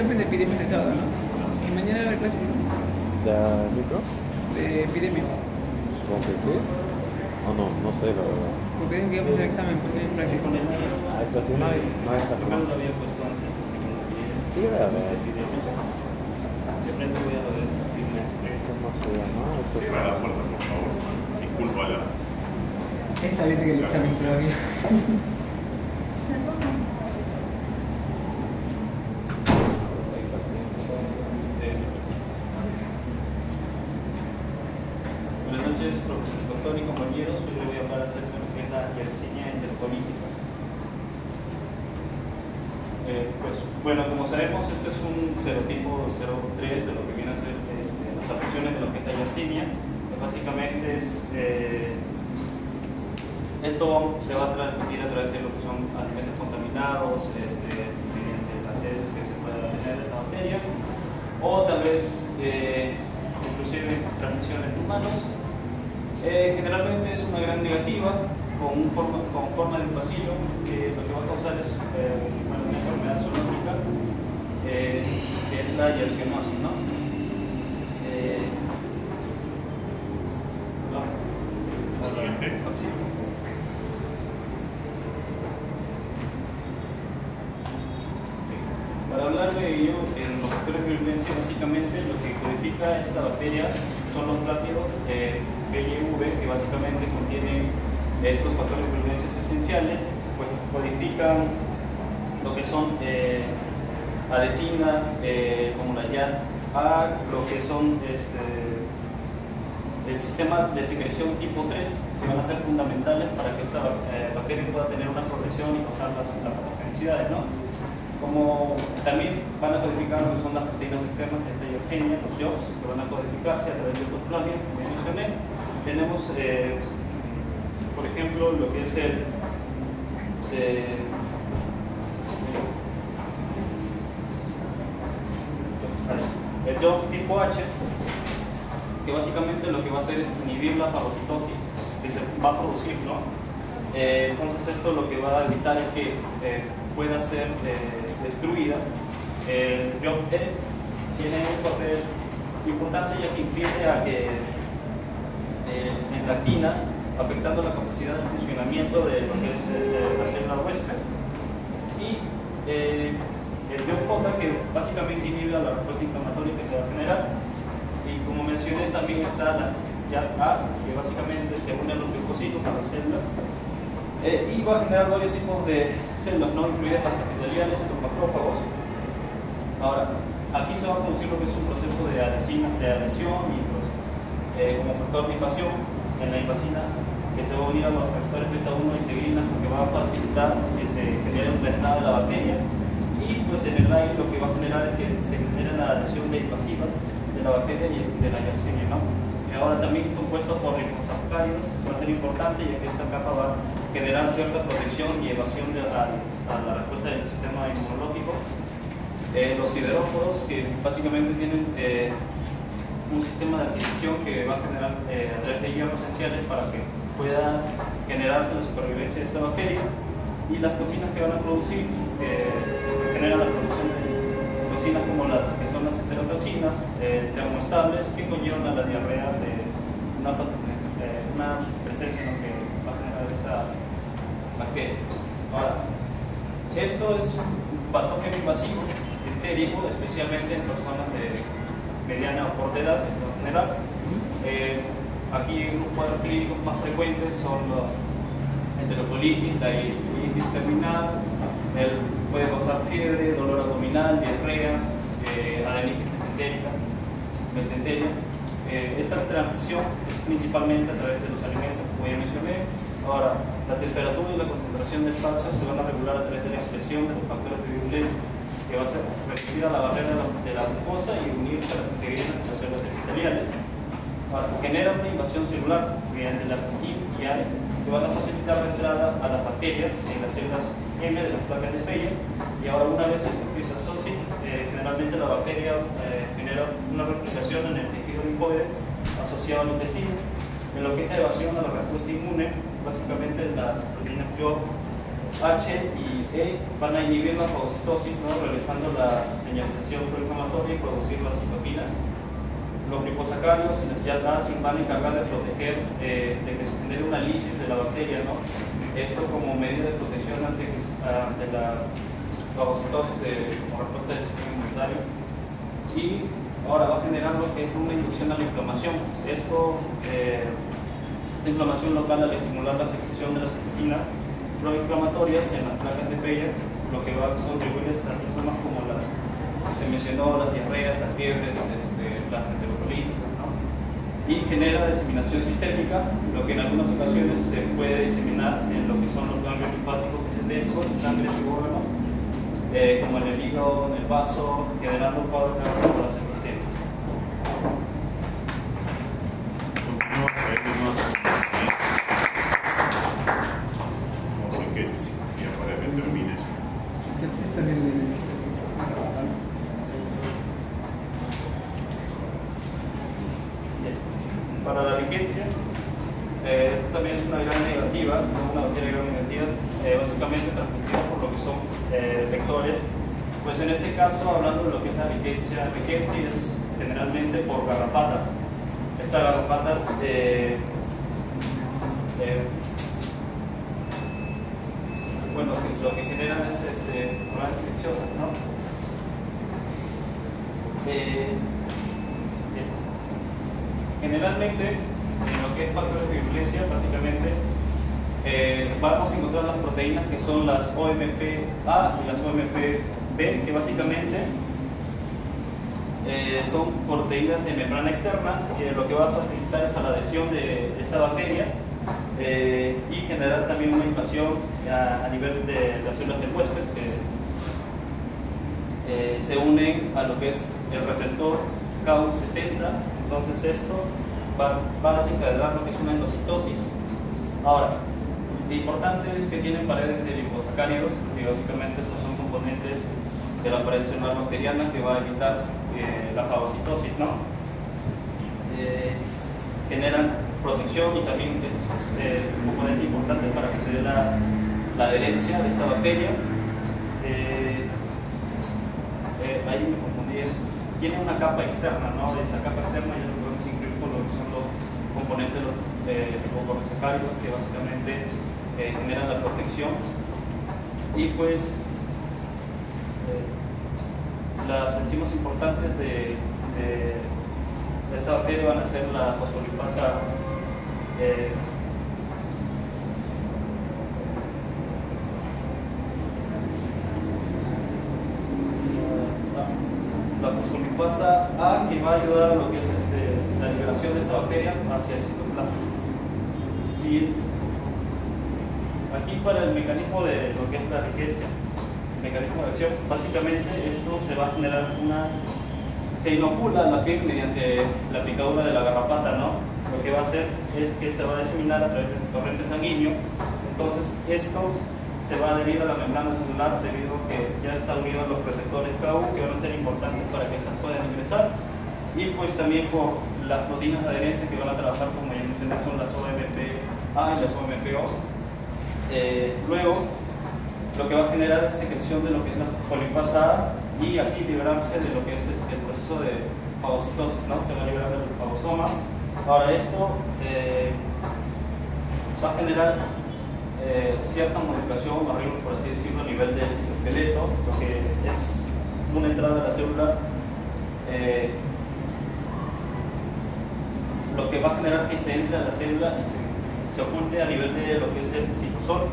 examen de epidemias el sábado, ¿no? Y mañana va a haber clases ¿De micro? de epidemia. Supongo que sí. O no, no sé la verdad. Porque dicen que íbamos a hacer examen porque es práctico. Ay, pero si no hay esa Yo forma. lo había puesto antes. Sí, debe haber. De frente voy a ver. ¿Cómo se llama? Cierra la puerta, por favor. Discúlpala. Él sabía que el examen todavía. Buenas noches, profesor, doctor y compañeros. Hoy le voy a hablar acerca de lo que es la Yersinia interpolítica. Pues, bueno, como sabemos, este es un serotipo 03 de lo que viene a ser las afecciones de lo que es la Yersinia. Pues básicamente esto se va a transmitir a través de lo que son alimentos contaminados, mediante las heces que se pueda tener esta bacteria, o tal vez inclusive transmisión en humanos. Generalmente es una gran negativa con forma de un bacilo que lo que va a causar es una enfermedad zoonótica que es la yersionosis, ¿no? Sí. Para hablar de ello, en los factores de virulencia, básicamente lo que codifica esta bacteria son los plátidos PYV, que básicamente contienen estos factores de virulencia esenciales, pues codifican lo que son adhesinas como la YAT-A, lo que son el sistema de secreción tipo 3, que van a ser fundamentales para que esta bacteria pueda tener una progresión y pasar las patogenicidades, ¿no? Como también van a codificar lo que son las proteínas externas de esta Yersinia, los YOPs, que van a codificarse a través de estos planos que mencioné. Tenemos, por ejemplo, lo que es el YOPs tipo H, que básicamente lo que va a hacer es inhibir la fagocitosis que se va a producir, ¿no? Entonces esto lo que va a evitar es que pueda ser destruida. El YOP-E tiene un papel importante ya que infiere a que en la actina, afectando la capacidad de funcionamiento de lo que es la célula huésped. Y el YOP-J, que básicamente inhibe la respuesta inflamatoria que se va a generar. Y como mencioné, también está la YAT-A, que básicamente se une a los leucocitos, a las células, y va a generar varios tipos de células, ¿no? Incluidas las epiteliales y los macrófagos. Ahora, aquí se va a producir lo que es un proceso de adhesión y pues, como factor de invasión en la invasina, que se va a unir a los receptores beta-1 integrinas, porque va a facilitar que se genere una entrada de la bacteria, y pues en el aire lo que va a generar es que se genere la adhesión de invasiva de la bacteria y de la Yersinia, ¿no? Ahora también compuesto por ribonucleósidos va a ser importante, ya que esta capa va a generar cierta protección y evasión a la respuesta del sistema inmunológico. Los siderópodos, que básicamente tienen un sistema de adquisición que va a generar red de hierro esenciales para que pueda generarse la supervivencia de esta bacteria, y las toxinas que van a producir, generan la producción de toxinas como las que son las enterotoxinas termoestables, que conllevan a la diarrea de una presencia en lo que va a generar esa bacteria. Ahora, esto es un patógeno invasivo entérico, especialmente en personas de mediana o corta edad, esto en general. Aquí los cuadros clínicos más frecuentes son la enterocolitis, la itis terminal, puede causar fiebre, dolor abdominal, diarrea, adenitis mesentérica. Esta transmisión es principalmente a través de los alimentos, como ya mencioné. Ahora, la temperatura y la concentración del calcio se van a regular a través de la expresión de los factores de virulencia, que va a ser resistir a la barrera de la mucosa y unirse a las integrinas de las células epiteliales. Ahora, genera una invasión celular mediante las IM y AE, que van a facilitar la entrada a las bacterias en las células M de las placas de Peyer. Y ahora, una vez esto que se asocia, generalmente la bacteria genera una replicación en el tejido linfoide asociado al intestino. En lo que es la evasión a la respuesta inmune, básicamente las proteínas YOP H y E van a inhibir la fagocitosis, ¿no? Realizando la señalización proinflamatoria y producir las citoquinas. Los liposacáridos y las YAG-ACE van a encargar de proteger de que se genere una lisis de la bacteria, ¿no? Esto como medida de protección ante la fagocitosis como respuesta del sistema inmunitario. Y ahora va a generar lo que es una inducción a la inflamación. Esta inflamación local, al estimular la secreción de las citoquinas proinflamatorias en las placas de Peyer, lo que va a contribuir a síntomas como las que se mencionó, las diarreas, las fiebres, las enterocolitis, ¿no? Y genera diseminación sistémica, lo que en algunas ocasiones se puede diseminar en lo que son los ganglios linfáticos mesentéricos, sangre y órganos, como en el hígado, en el vaso, generando cuadros de la septicemia. Continuamos a ver unos riquezas y para que termine eso. Entonces también Para la riqueza, esto también es una gran negativa, una bacteria gran negativa, básicamente transmitida por lo que son vectores. Pues en este caso, hablando de lo que es la riqueza es generalmente por garrapatas. Estas garrapatas bueno, lo que generan es enfermedades infecciosas, ¿no? Generalmente, en lo que es factores de virulencia, básicamente vamos a encontrar las proteínas que son las OMP-A y las OMP-B, que básicamente son proteínas de membrana externa, que lo que va a facilitar es a la adhesión de esta bacteria y generar también una invasión a nivel de las células del huésped, que se unen a lo que es el receptor Cu70. Entonces esto va a desencadenar lo que es una endocitosis. Ahora, lo importante es que tienen paredes de liposacáridos, que básicamente estos son componentes de la pared celular bacteriana que va a evitar la fagocitosis, ¿no? Generan protección y también es un componente importante para que se dé la adherencia de esta bacteria. Ahí me confundí, tiene una capa externa, ¿no? Esta capa externa ya lo podemos incluir con lo que son los componentes de los liposacáridos que básicamente generan la protección. Y pues las enzimas importantes de esta bacteria van a ser la fosfolipasa fosfolipasa A, que va a ayudar a lo que es la liberación de esta bacteria hacia el citoplasma. Siguiente. Aquí para el mecanismo de lo que es la riqueza, mecanismo de acción, básicamente esto se va a generar se inocula la piel mediante la picadura de la garrapata, ¿no? Lo que va a hacer es que se va a diseminar a través del torrente sanguíneo. Entonces esto se va a adherir a la membrana celular debido a que ya está unido a los receptores Ku, que van a ser importantes para que estas puedan ingresar, y pues también por las proteínas de adherencia que van a trabajar, como ya mencioné, son las OMP-A y las OMP-O. Luego, lo que va a generar es secreción de lo que es la fosfolipasa A y así liberarse de lo que es el proceso de fagocitosis, ¿no? Se va a liberar del fagosoma. Ahora esto va a generar cierta modificación, arreglos por así decirlo, a nivel del citoesqueleto, lo que es una entrada de la célula, lo que va a generar que se entre a la célula y se oculte a nivel de lo que es el citosol,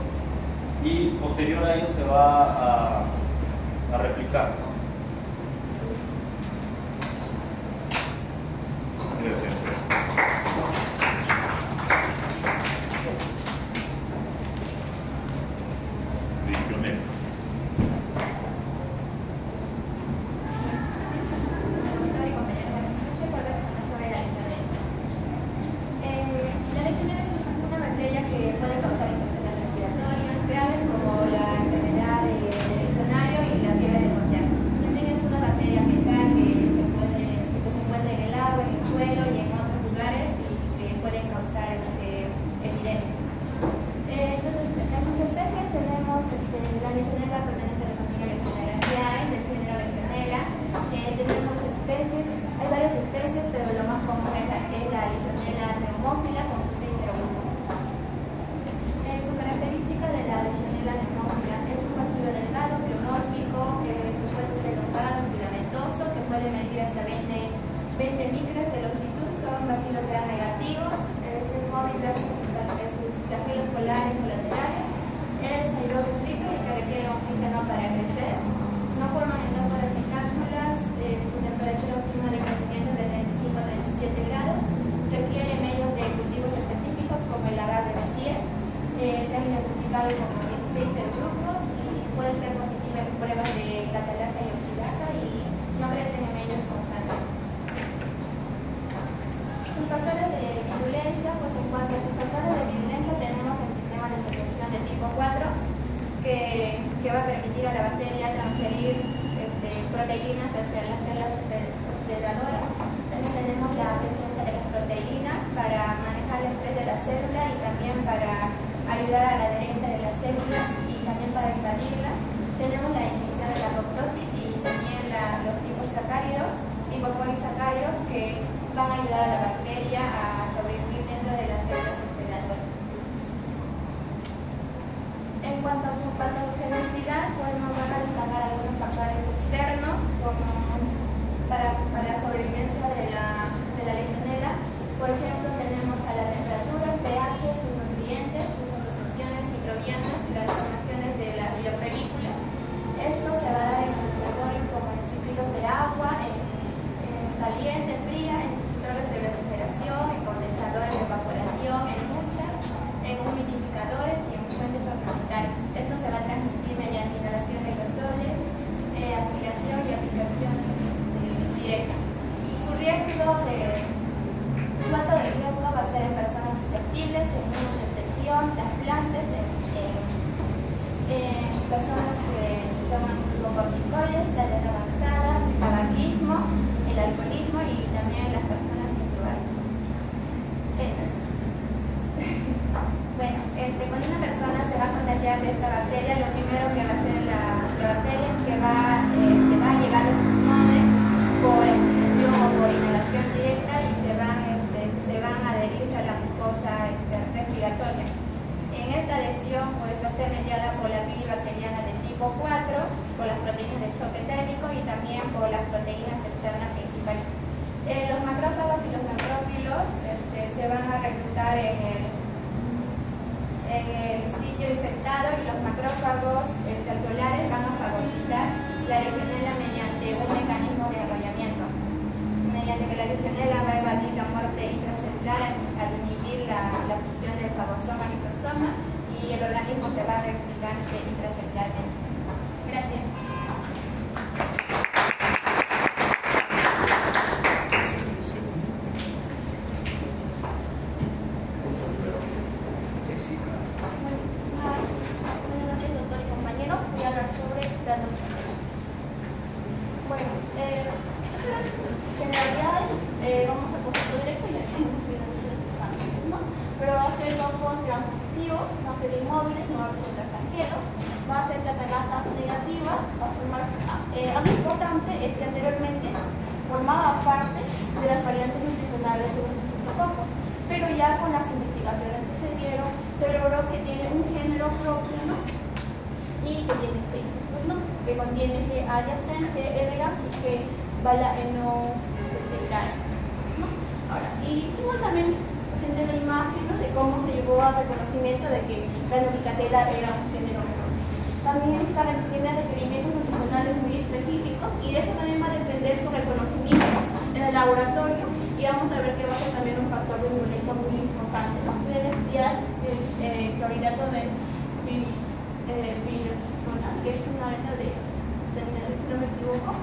y posterior a ello se va a replicar. Gracias. Legionel. La legionela es una bacteria que puede causar infecciones respiratorias graves como la enfermedad del legionario y la fiebre de Mondial. También es una bacteria fecal que se encuentra en el agua, en el suelo y en otros lugares. ayuda a la bacteria a transferir proteínas hacia las células hospedadoras. También tenemos la presencia de las proteínas para manejar el estrés de la célula y también para ayudar a la adherencia de las células y también para invadirlas. Tenemos la inhibición de la apoptosis y también los tipos sacáridos, tipos polisacáridos, que van a ayudar a la bacteria a sobrevivir dentro de las células hospedadoras. En cuanto a su patogenicidad, podemos destacar algunos factores externos como para sobrevivencia de la legionela. Por ejemplo, tenemos a la temperatura, el pH, sus nutrientes, sus asociaciones microbianas y las formaciones de las biopelículas. Esto se va a dar en el desarrollo como en ciclos de agua, en caliente, fría, en susceptores de refrigeración, en condensadores de evaporación, en duchas, en humidificadores y en fuentes ornamentales. Esto se va a transmitir mediante inhalación de aerosoles, aspiración y aplicaciones directas. Su alto de riesgo va a ser en personas susceptibles, en niños de presión, lactantes, en personas que toman glucocorticoides, edad avanzada, el tabaquismo, el alcoholismo y también las personas intubadas. Bueno, cuando una persona se va a contagiar de esta bacteria, lo primero que va a hacer la bacteria es que va a llegar a los pulmones por expiración o por inhalación directa y se van a adherirse a la mucosa respiratoria. En esta adhesión pues, va a estar mediada por la bilibacteriana de tipo 4, por las proteínas de choque térmico y también por las proteínas externas principales. Los macrófagos y los neutrófilos se van a reclutar en el sitio infectado y los macrófagos alveolares van a fagocitar la legionela mediante un mecanismo de arrollamiento, mediante que la legionela va a evadir la muerte intracelular al inhibir la fusión del fagosoma y lisosoma y el organismo se va a replicarse intracelularmente. Gracias. Algo importante es que anteriormente formaba parte de las variantes nutricionales de los estreptococos, pero ya con las investigaciones que se dieron, se logró que tiene un género propio, ¿no? Y que tiene específicos, ¿no? Que contiene G. adyacens, G. elegans y G. balaenotetrae, ¿no? Ahora, y igual también presente la imagen, ¿no? De cómo se llegó al reconocimiento de que la Nulicatela era un género menor. También tiene requerimientos nutricionales muy específicos y de eso también va a depender su reconocimiento en el laboratorio y vamos a ver que va a ser también un factor de virulencia muy importante, ¿no? De necesidades de clorhidrato de piridosona, que es una venta de terminales, si no me equivoco,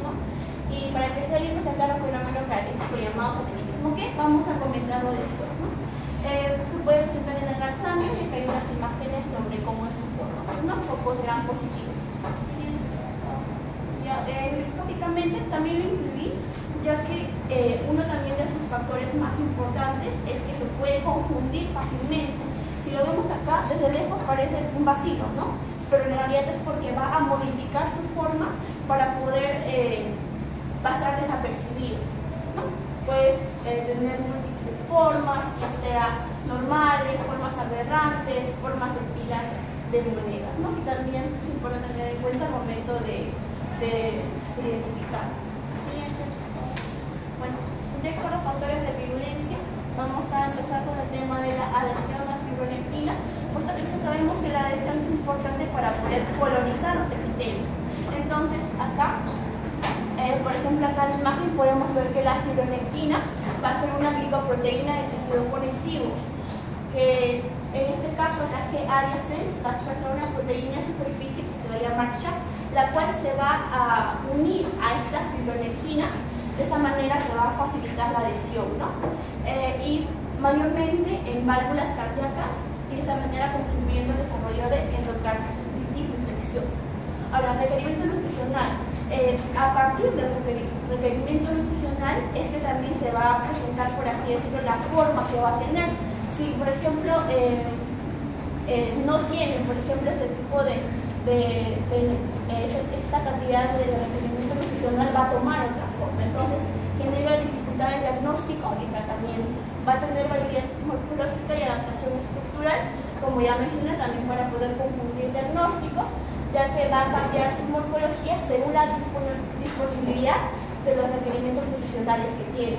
¿no? Y para empezar a irnos a un fenómeno característico llamado satellitismo, que vamos a comentarlo después, ¿no? Se puede presentar en el sangre y acá hay unas imágenes sobre cómo es su forma, ¿no? Focos gran positivos. Microscópicamente también lo incluí, ya que uno también de sus factores más importantes es que se puede confundir fácilmente. Si lo vemos acá, desde lejos parece un vacilo, ¿no? Pero en realidad es porque va a modificar su forma para poder pasar desapercibido, ¿no? Puede tener múltiples formas, ya sea normales, formas aberrantes, formas de pilas de monedas, ¿no? Y también es importante tener en cuenta al momento de identificar. Siguiente. Bueno, ya con los factores de virulencia, vamos a empezar con el tema de la adhesión a fibronectina. Puesto que sabemos que la adhesión es importante para poder colonizar los epitelios. Entonces, acá, por ejemplo, acá en la imagen podemos ver que la fibronectina va a ser una glicoproteína de tejido conectivo, que en este caso la G. adyacens va a ser una proteína de superficie que se va a llamar CHA, la cual se va a unir a esta fibronectina. De esta manera se va a facilitar la adhesión, ¿no? Y mayormente en válvulas cardíacas y de esta manera contribuyendo al desarrollo de endocarditis infecciosa. Ahora, requerimiento nutricional. A partir del requerimiento nutricional, este también se va a presentar, por así decirlo, la forma que va a tener. Si, por ejemplo, no tienen, por ejemplo, ese tipo esta cantidad de requerimiento nutricional, va a tomar otra forma. Entonces, genera dificultad de diagnóstico y tratamiento. Va a tener variabilidad morfológica y adaptación estructural, como ya mencioné, también para poder confundir diagnósticos, ya que va a cambiar su morfología según la disponibilidad de los requerimientos nutricionales que tiene.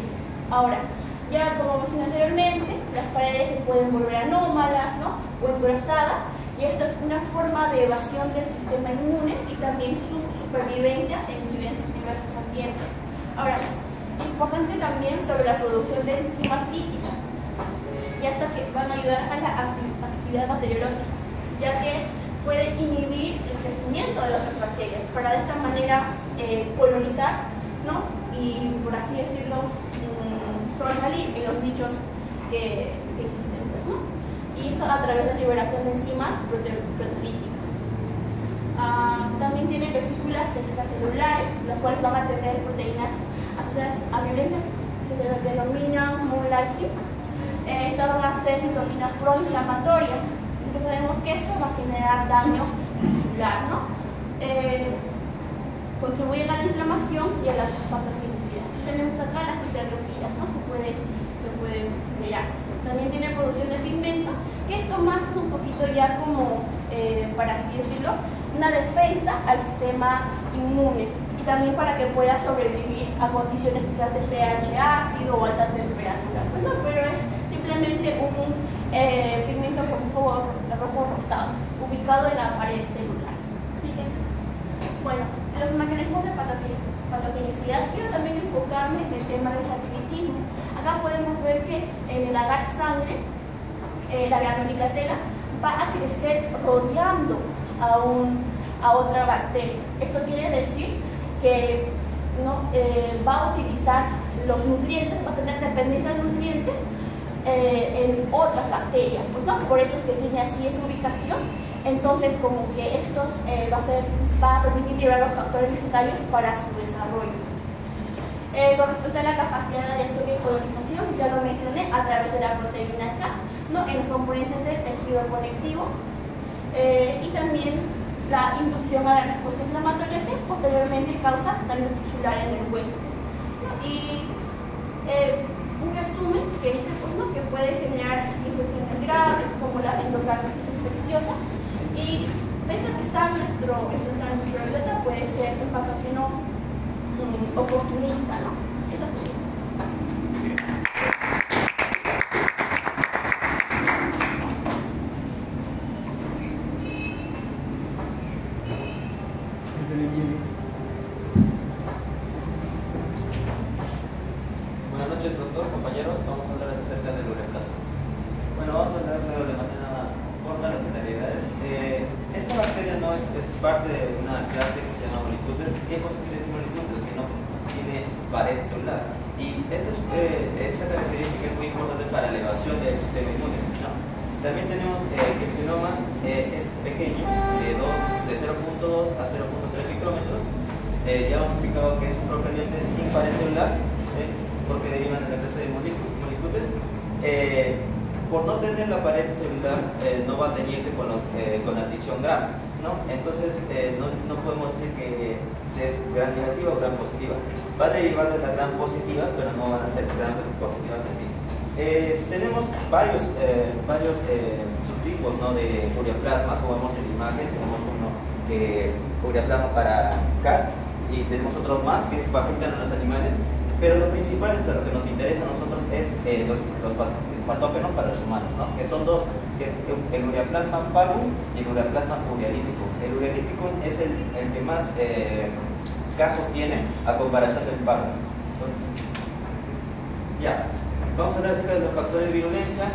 Ahora, ya como mencioné anteriormente, las paredes se pueden volver anómalas, ¿no?, o engrosadas, y esto es una forma de evasión del sistema inmune y también su supervivencia en diversos ambientes. Ahora, importante también sobre la producción de enzimas líquicas, y hasta que van a ayudar a la actividad bacteriológica, ya que puede inhibir el crecimiento de otras bacterias, para de esta manera colonizar, ¿no?, y por así decirlo, sobresalir en los nichos que existen, ¿no?, y esto a través de liberación de enzimas proteolíticas. También tiene vesículas extracelulares, las cuales van a tener proteínas asociadas a violencia que se denominan moonlighting. Estas van a ser citocinas proinflamatorias. Entonces sabemos que esto va a generar daño celular, ¿no? Contribuyen a la inflamación y a la patogenicidad. Tenemos acá las interleuquinas, ¿no?, que pueden generar. También tiene producción de pigmento, que esto más es un poquito ya como, para así decirlo, una defensa al sistema inmune, y también para que pueda sobrevivir a condiciones quizás de pH ácido o alta temperatura. Pues no, pero es simplemente un pigmento rojo rosado, ubicado en la pared celular. ¿Sí? Bueno, los mecanismos de patogenicidad, quiero también enfocarme en el tema del saprimitismo. Acá podemos ver que en el agar sangre, la granulita tela va a crecer rodeando a otra bacteria. Esto quiere decir que, ¿no?, va a utilizar los nutrientes, va a tener dependencia de nutrientes en otras bacterias, pues, ¿no? Por eso es que tiene así esa ubicación. Entonces, como que estos va a permitir liberar los factores necesarios para su desarrollo. Con respecto a la capacidad de adhesión y colonización, ya lo mencioné, a través de la proteína Cha, ¿no?, en los componentes del tejido conectivo, y también la inducción a la respuesta inflamatoria, que posteriormente causa daño tisular en el hueso, ¿no? Y un resumen que dice, pues, ¿no?, que puede generar infecciones graves como la endocarditis infecciosa, y pese a que está nuestro microbiota, puede ser un patógeno oportunista, ¿no? Eso es. Buenas noches, doctor, compañeros. Vamos a hablar acerca del ureaplasma. Bueno, vamos a hablar de manera más corta las generalidades. Esta bacteria no es parte de una clase que se llama Molicutes. ¿Qué cosa quiere decir Molicutes? Que no tiene pared celular. Y esta característica es muy importante para la elevación del sistema inmune, ¿no? También tenemos que el genoma es pequeño, de 0.2 a 0.3 micrómetros. Ya hemos explicado que es un procarionte sin pared celular, porque derivan de la clase de Molicutes. Por no tener la pared celular, no va a teñirse con la adición gram, ¿no? Entonces, no podemos decir que es gram negativa o gram positiva. Va a derivar de la gram positiva, pero no van a ser gram positivas en sí. Tenemos varios subtipos, ¿no?, de ureaplasma, como vemos en la imagen. Tenemos uno que ureaplasma para cat, y tenemos otros más que afectan a los animales, pero lo principal es lo que nos interesa a nosotros es los patógenos para los humanos, ¿no?, que son dos, que es el ureaplasma parvum y el ureaplasma urealítico. El urealítico es el que más casos tiene a comparación del parvum. Ya, vamos a hablar acerca de los factores de virulencia.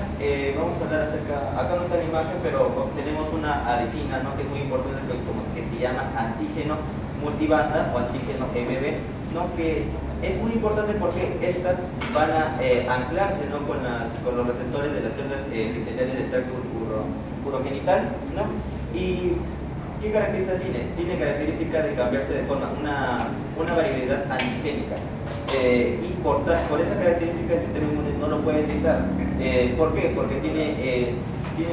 Vamos a hablar acerca, acá no está la imagen, pero tenemos una adesina, ¿no?, que es muy importante, que se llama antígeno multibanda o antígeno MB, ¿no?, que es muy importante porque estas van a anclarse, ¿no?, con los receptores de las células epiteliales del tracto urogenital, ¿no? Y ¿Qué característica tiene? Tiene característica de cambiarse de forma, una variabilidad antigénica. Y por esa característica el sistema inmune no lo puede detectar. ¿Por qué? Porque tiene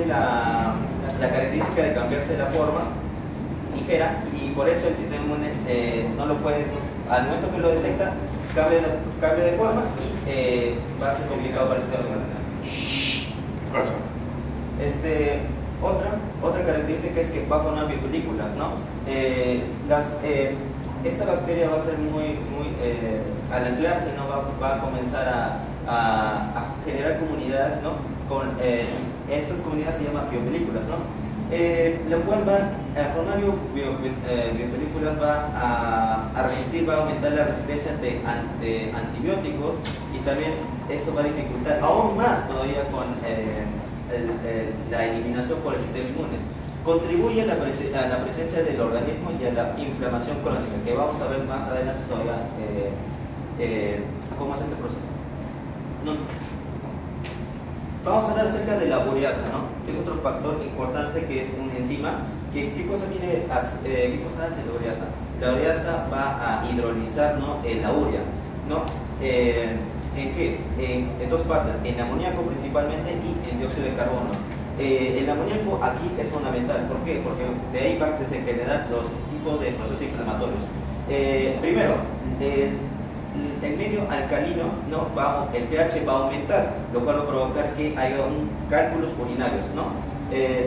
la característica de cambiarse de la forma ligera, y por eso el sistema inmune no lo puede, al momento que lo detecta, cambia de forma y va a ser complicado para el sistema inmune. Pasa. Otra característica es que va a formar biopelículas, ¿no? Esta bacteria va a ser muy al anclarse, ¿no? Va a comenzar a generar comunidades, ¿no? Estas comunidades se llaman biopelículas, ¿no? Lo cual va a formar biopelículas, va a resistir, va a aumentar la resistencia ante antibióticos, y también eso va a dificultar aún más todavía con la eliminación por el sistema inmune. Contribuye a la presencia del organismo y a la inflamación crónica, que vamos a ver más adelante todavía cómo es este proceso. Vamos a hablar acerca de la ureasa, ¿no? Que es otro factor importante, que es una enzima. ¿Qué cosa hace la ureasa? La ureasa va a hidrolizar, ¿no? La urea, ¿no? ¿En qué? En dos partes, en amoníaco principalmente y en dióxido de carbono. El amoníaco aquí es fundamental. ¿Por qué? Porque de ahí va a desencadenar los tipos de procesos inflamatorios. Primero, el medio alcalino, ¿no? El pH va a aumentar, lo cual va a provocar que haya cálculos urinarios, ¿no?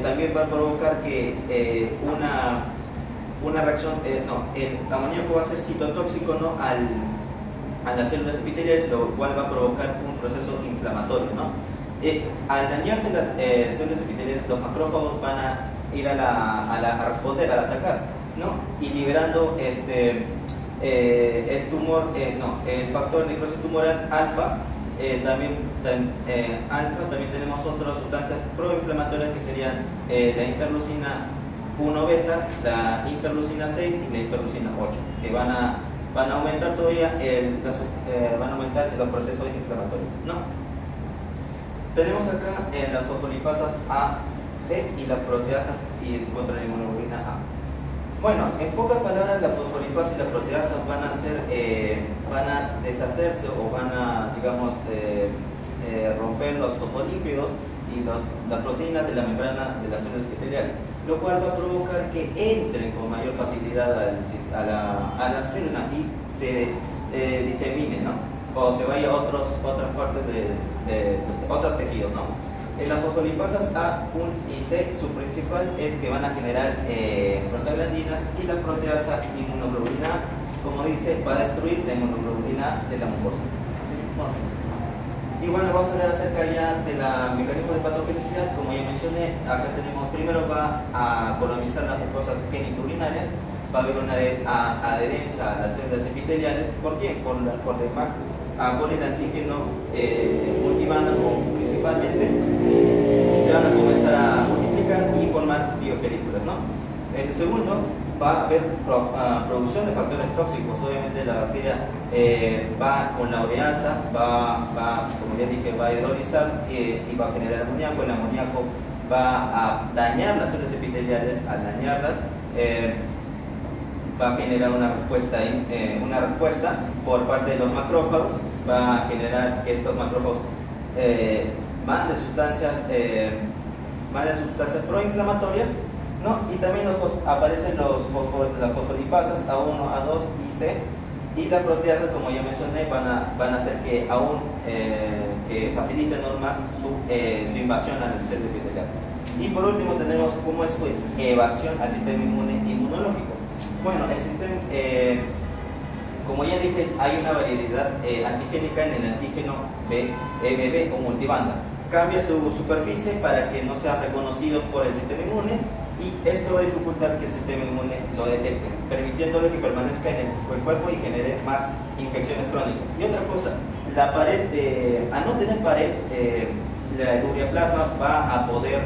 También va a provocar que una reacción, el amoníaco va a ser citotóxico, ¿no? a las células epiteliales, lo cual va a provocar un proceso inflamatorio, ¿no? Al dañarse las células epiteliales, los macrófagos van a ir a responder, al atacar, ¿no? Y liberando el tumor, el factor de necrosis tumoral alfa. También tenemos otras sustancias proinflamatorias, que serían la interleucina 1 beta, la interleucina 6 y la interleucina 8, que van a aumentar todavía los procesos inflamatorios, ¿no? Tenemos acá las fosfolipasas A, C y las proteasas contra la inmunoglobulina A. Bueno, en pocas palabras, las fosfolipasas y las proteasas van a deshacerse, o van a, digamos, romper los fosfolípidos y las proteínas de la membrana de las células epiteliales, lo cual va a provocar que entren con mayor facilidad a la célula y se disemine, ¿no? O se vaya a otras partes de otros tejidos, ¿no? En las fosfolipasas A, y C, su principal es que van a generar prostaglandinas, y la proteasa inmunoglobulina, como dice, va a destruir la inmunoglobulina de la mucosa. Y bueno, vamos a hablar acerca ya de la mecanismo de patogenicidad. Como ya mencioné, acá tenemos, primero va a colonizar las mucosas genitourinarias, va a haber una adherencia a las células epiteliales. ¿Por qué? Por el antígeno multibanda principalmente, y se van a comenzar a multiplicar y formar biopelículas, ¿no? El segundo, va a haber producción de factores tóxicos. Obviamente la bacteria va con la ureasa, como ya dije, va a hidrolizar y va a generar amoníaco. El amoníaco va a dañar las células epiteliales. Al dañarlas, va a generar una respuesta por parte de los macrófagos. Va a generar que estos macrófagos manden sustancias proinflamatorias, ¿no? Y también aparecen las fosfolipasas A1, A2 y C, y las proteasas, como ya mencioné, van a hacer que que faciliten aún más su invasión al célula epitelial. Y por último tenemos cómo es su evasión al sistema inmunológico. Bueno, el sistema, como ya dije, hay una variabilidad antigénica en el antígeno EBV o multibanda. Cambia su superficie para que no sean reconocidos por el sistema inmune, y esto va a dificultar que el sistema inmune lo detecte, permitiéndole que permanezca en el cuerpo y genere más infecciones crónicas. Y otra cosa, la pared, al no tener pared, el ureaplasma va a poder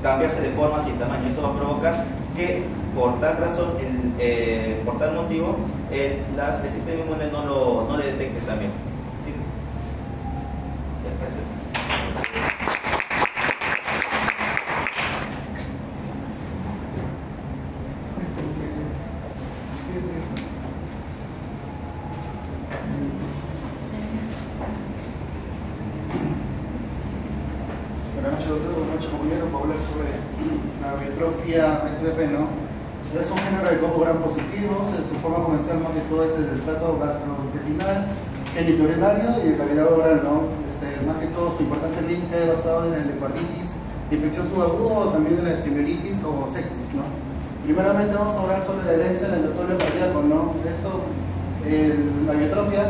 cambiarse de forma y tamaño. Esto va a provocar que, por tal razón, por tal motivo, el sistema inmune no le detecte también. ¿Sí? Gracias. atrofia SDP, ¿no? Es un género de cojo gram positivos, su forma comercial más que todo es el trato gastrointestinal, genitourinario y el cavidad oral, ¿no? Más que todo su importancia clínica es basada en el endocarditis, infección subaguda o también en la esquimelitis o sepsis, ¿no? Primeramente vamos a hablar sobre la herencia del endothelio cardíaco, ¿no? La miotrofia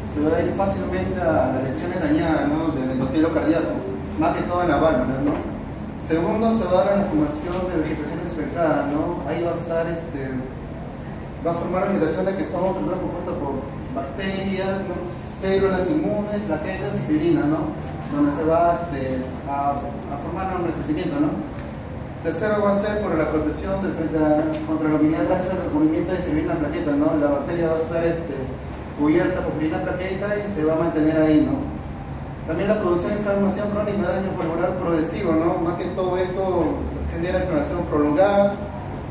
se va a ir fácilmente a las lesiones dañadas, ¿no? Del endothelio cardíaco, más que todo en la válvula, ¿no? Segundo, se va a dar la formación de vegetaciones infectadas, ¿no? Ahí va a estar, va a formar vegetaciones que son compuestas por bacterias, ¿no? Células inmunes, plaquetas y fibrina, ¿no? Donde se va a formar un crecimiento, ¿no? Tercero va a ser por la protección contra la humedad gracias al recubrimiento de fibrina plaqueta, ¿no? La bacteria va a estar cubierta por fibrina plaqueta y se va a mantener ahí, ¿no? También la producción de inflamación crónica, daño valvular progresivo, ¿no? Más que todo esto genera inflamación prolongada,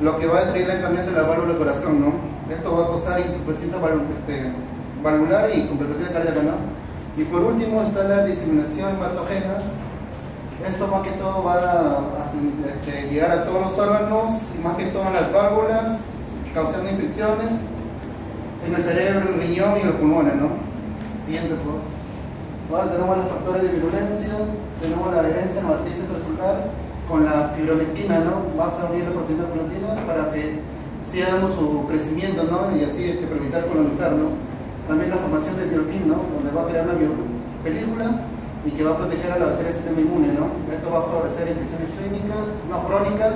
lo que va a destruir lentamente la válvula del corazón, ¿no? Esto va a causar insuficiencia valvular y complicaciones cardíacas, ¿no? Y por último está la diseminación hematógena. Esto más que todo va a llegar a todos los órganos y más que todo en las válvulas, causando infecciones en el cerebro, en el riñón y en los pulmones, ¿no? Siguiente, por favor. Ahora tenemos los factores de virulencia, tenemos la herencia en la matriz intracelular con la fibronectina, ¿no? Vas a unir la proteína fibronectina para que siga dando su crecimiento, ¿no? Y así permitir colonizar, ¿no? También la formación del biofilm, ¿no? Donde va a crear una biopelícula y que va a proteger a la bacteria del sistema inmune, ¿no? Esto va a favorecer infecciones crónicas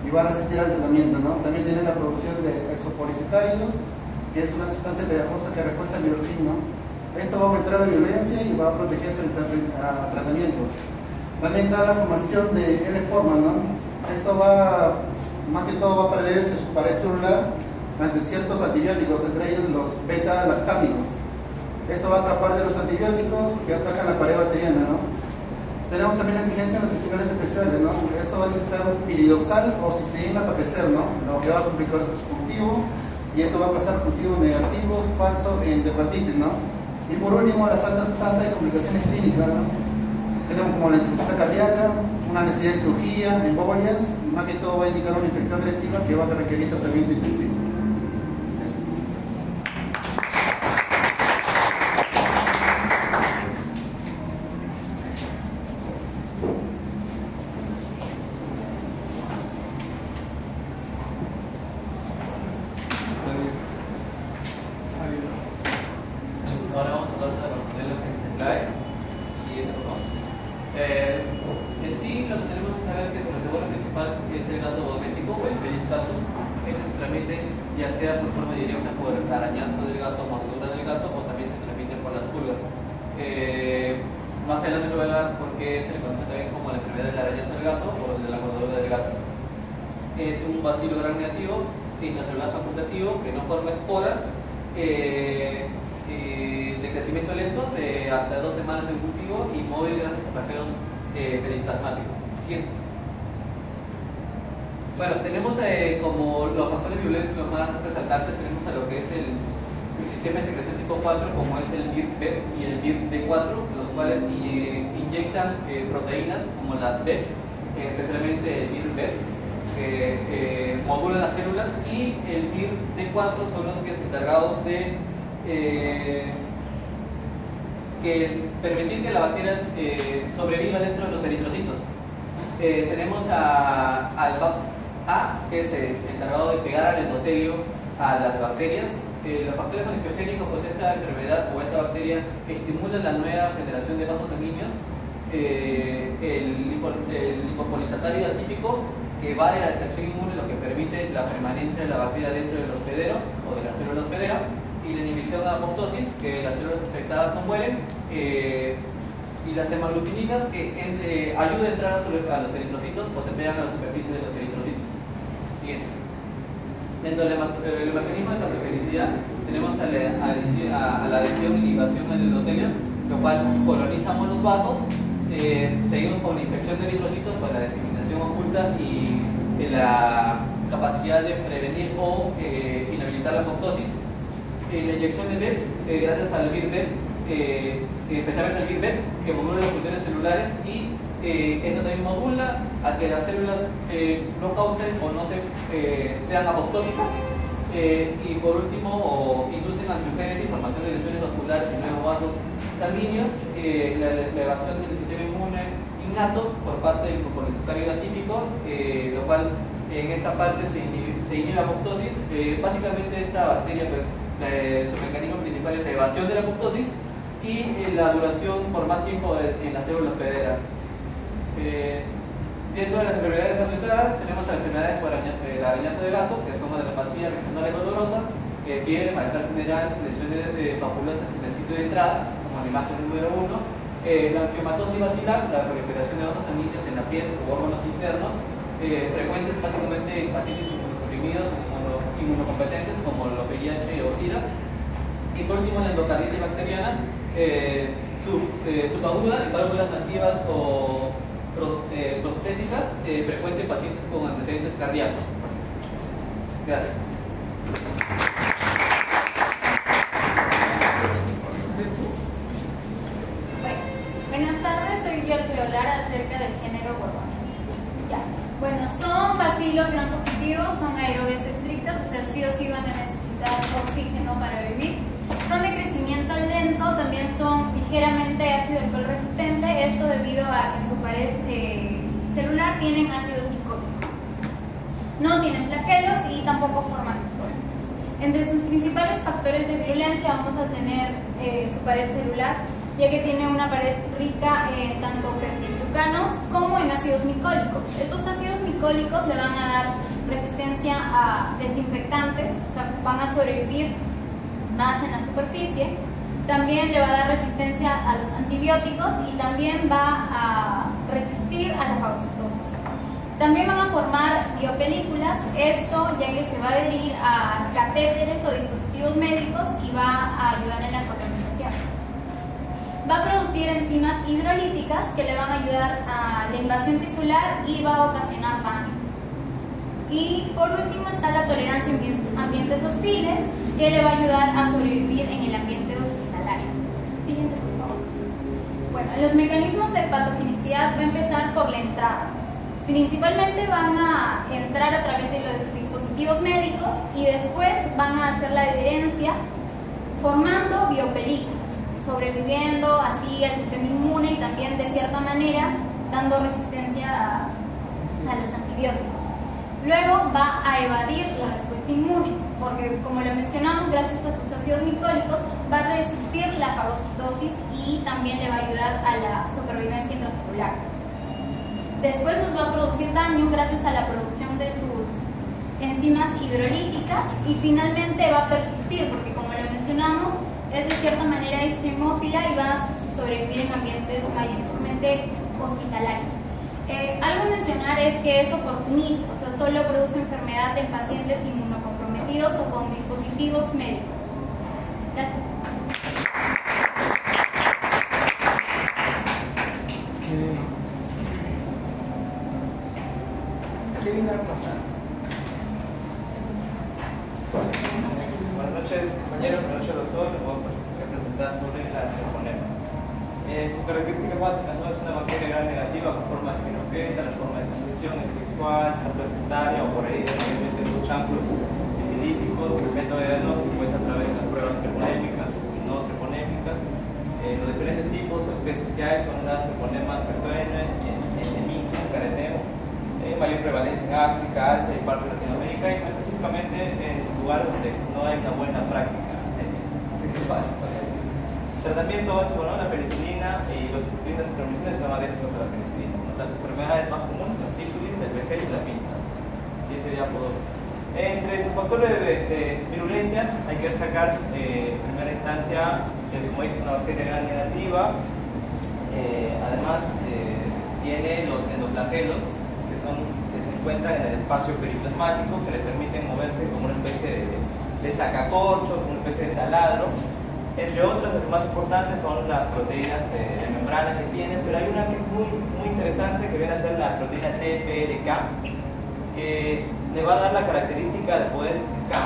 y va a resistir al tratamiento, ¿no? También tiene la producción de exopolisacáridos, que es una sustancia pegajosa que refuerza el biofilm, ¿no? Esto va a aumentar la violencia y va a proteger frente a tratamientos. También está la formación de L-forma, ¿no? Esto va, más que todo, va a perder su pared celular ante ciertos antibióticos, entre ellos los beta-lactámicos. Esto va a escapar de los antibióticos que atacan la pared bacteriana, ¿no? Tenemos también exigencias nutricionales especiales, ¿no? Esto va a necesitar un piridoxal o cisteína para crecer, ¿no? Lo que va a complicar su cultivo, y esto va a pasar cultivos negativos, falsos e endocarditis, ¿no? Y por último, las altas tasas de complicaciones clínicas, ¿no? Tenemos como la insuficiencia cardíaca, una necesidad de cirugía, embolias, y más que todo va a indicar una infección agresiva que va a requerir tratamiento intensivo. Ahora vamos a hablar sobre los modelos ejemplares. Siguiente, por favor. En sí, lo que tenemos que saber es que su reservorio principal es el gato doméstico o el Felis catus. Este se transmite ya sea por forma directa por arañazo del gato, mordedura del gato, o también se transmite por las pulgas. Más adelante lo voy a hablar porque se le conoce también como la enfermedad del arañazo del gato o de la mordedura del gato. Es un bacilo gram negativo, intracelular facultativo, que no forma esporas. De crecimiento lento de hasta 2 semanas en cultivo y móvil gracias a flagelos periplasmáticos. Siguiente. Bueno, tenemos como los factores de violencia los más resaltantes, tenemos a lo que es el sistema de secreción tipo 4, como es el BIRP y el BIRP-D4, los cuales inyectan proteínas como las BEPs, especialmente el BIRP, que modulan las células, y el BIRP-D4 son los que son encargados de permitir que la bacteria sobreviva dentro de los eritrocitos. Tenemos al BAP-A, que es encargado de pegar al endotelio a las bacterias. Los factores son angiogénicos, pues esta enfermedad o esta bacteria estimula la nueva generación de vasos sanguíneos. El lipopolisacárido atípico, que va de la detección inmune, lo que permite la permanencia de la bacteria dentro del hospedero o de la célula hospedera, y la inhibición de la apoptosis, que las células infectadas no mueren, y las hemaglutininas, que ayudan a entrar a los eritrocitos o se pegan a la superficie de los eritrocitos. Bien. Dentro del mecanismo de patogenicidad tenemos a la adhesión y ligación al endotelio, lo cual colonizamos los vasos. Seguimos con la infección de eritrocitos, con la diseminación oculta y la capacidad de prevenir o inhabilitar la apoptosis. La inyección de BEPs, gracias al BIRP, especialmente al BIRP, que modula las funciones celulares y esto también modula a que las células no causen o no sean apoptóticas, y por último inducen angiogénesis, formación de lesiones vasculares y nuevos vasos sanguíneos, la elevación del sistema inmune innato por parte del glucoresistolario atípico, lo cual en esta parte se inhibe la apoptosis. Básicamente esta bacteria, pues, su mecanismo principal es la evasión de la apoptosis y la duración por más tiempo en la célula hospedera. Dentro de las enfermedades asociadas tenemos las enfermedades por arañazo de gato, que son adenopatías regionales dolorosas, fiebre, malestar general, lesiones papulosas en el sitio de entrada, como la imagen número 1, la angiomatosis basilar, la proliferación de vasos sanguíneos en la piel o órganos internos, frecuentes básicamente en pacientes inmunosuprimidos o inmunocompetentes como los VIH o SIDA. Y por último, la endocarditis bacteriana, subaguda en válvulas nativas o prostésicas, frecuente en pacientes con antecedentes cardíacos. Gracias. Buenas tardes, soy George de hablar acerca del género Gorgonia. Ya. Bueno, son bacilos gram positivos, son aerobias estrictas, o sea, sí o sí van a necesitar oxígeno para vivir. Son de crecimiento lento, también son ligeramente ácido alcohol resistente, esto debido a que en su pared celular tienen ácidos glicólicos. No tienen flagelos y tampoco forman esporas. Entre sus principales factores de virulencia vamos a tener su pared celular, ya que tiene una pared rica en tanto peptidoglucanos como en ácidos micólicos. Estos ácidos micólicos le van a dar resistencia a desinfectantes, o sea, van a sobrevivir más en la superficie. También le va a dar resistencia a los antibióticos y también va a resistir a la fagocitosis. También van a formar biopelículas, esto ya que se va a adherir a catéteres o dispositivos médicos y va a ayudar en la colonización. Va a producir enzimas hidrolíticas que le van a ayudar a la invasión tisular y va a ocasionar daño. Y por último está la tolerancia en ambientes hostiles, que le va a ayudar a sobrevivir en el ambiente hospitalario. Siguiente, por favor. Bueno, los mecanismos de patogenicidad va a empezar por la entrada. Principalmente van a entrar a través de los dispositivos médicos y después van a hacer la adherencia formando biopelículas, sobreviviendo así al sistema inmune y también de cierta manera dando resistencia a los antibióticos. Luego va a evadir la respuesta inmune, porque como lo mencionamos, gracias a sus ácidos micólicos va a resistir la fagocitosis y también le va a ayudar a la supervivencia intracelular. Después nos va a producir daño gracias a la producción de sus enzimas hidrolíticas y finalmente va a persistir, porque como lo mencionamos, es de cierta manera extremófila y va a sobrevivir en ambientes mayormente hospitalarios. Algo a mencionar es que es oportunismo, o sea, solo produce enfermedad en pacientes inmunocomprometidos o con dispositivos médicos. Gracias. ¿Qué viene a pasar? Buenas noches, compañeros. Buenas noches, doctor. Les voy a presentar sobre la treponema. Su característica básica no es una bacteria gram negativa con forma de espinoqueta, la forma de transmisión es sexual, no placentaria o por ahí directamente los chancros sifilíticos. El método de diagnóstico es a través de las pruebas treponémicas o no treponémicas. Los diferentes tipos que hay son las treponemas pertoene, endemicum, caretemo, mayor prevalencia en África, Asia y parte de Latinoamérica, y específicamente en lugares donde no hay una buena práctica. Así que es fácil, podría decir. El tratamiento es la penicilina y los disciplinas de transmisión son adeptos a la penicilina. Las enfermedades más comunes, la sífilis, el vejez y la pinta. Siguiente diapositiva. Entre sus factores de virulencia hay que destacar en primera instancia que como dije es una bacteria gram negativa. Además tiene los endoflagelos que se encuentran en el espacio periplasmático, que le permiten moverse como una especie de sacacorcho, como una especie de taladro. Entre otras, las más importantes son las proteínas de membrana que tienen, pero hay una que es muy interesante, que viene a ser la proteína TPRK, que le va a dar la característica de poder,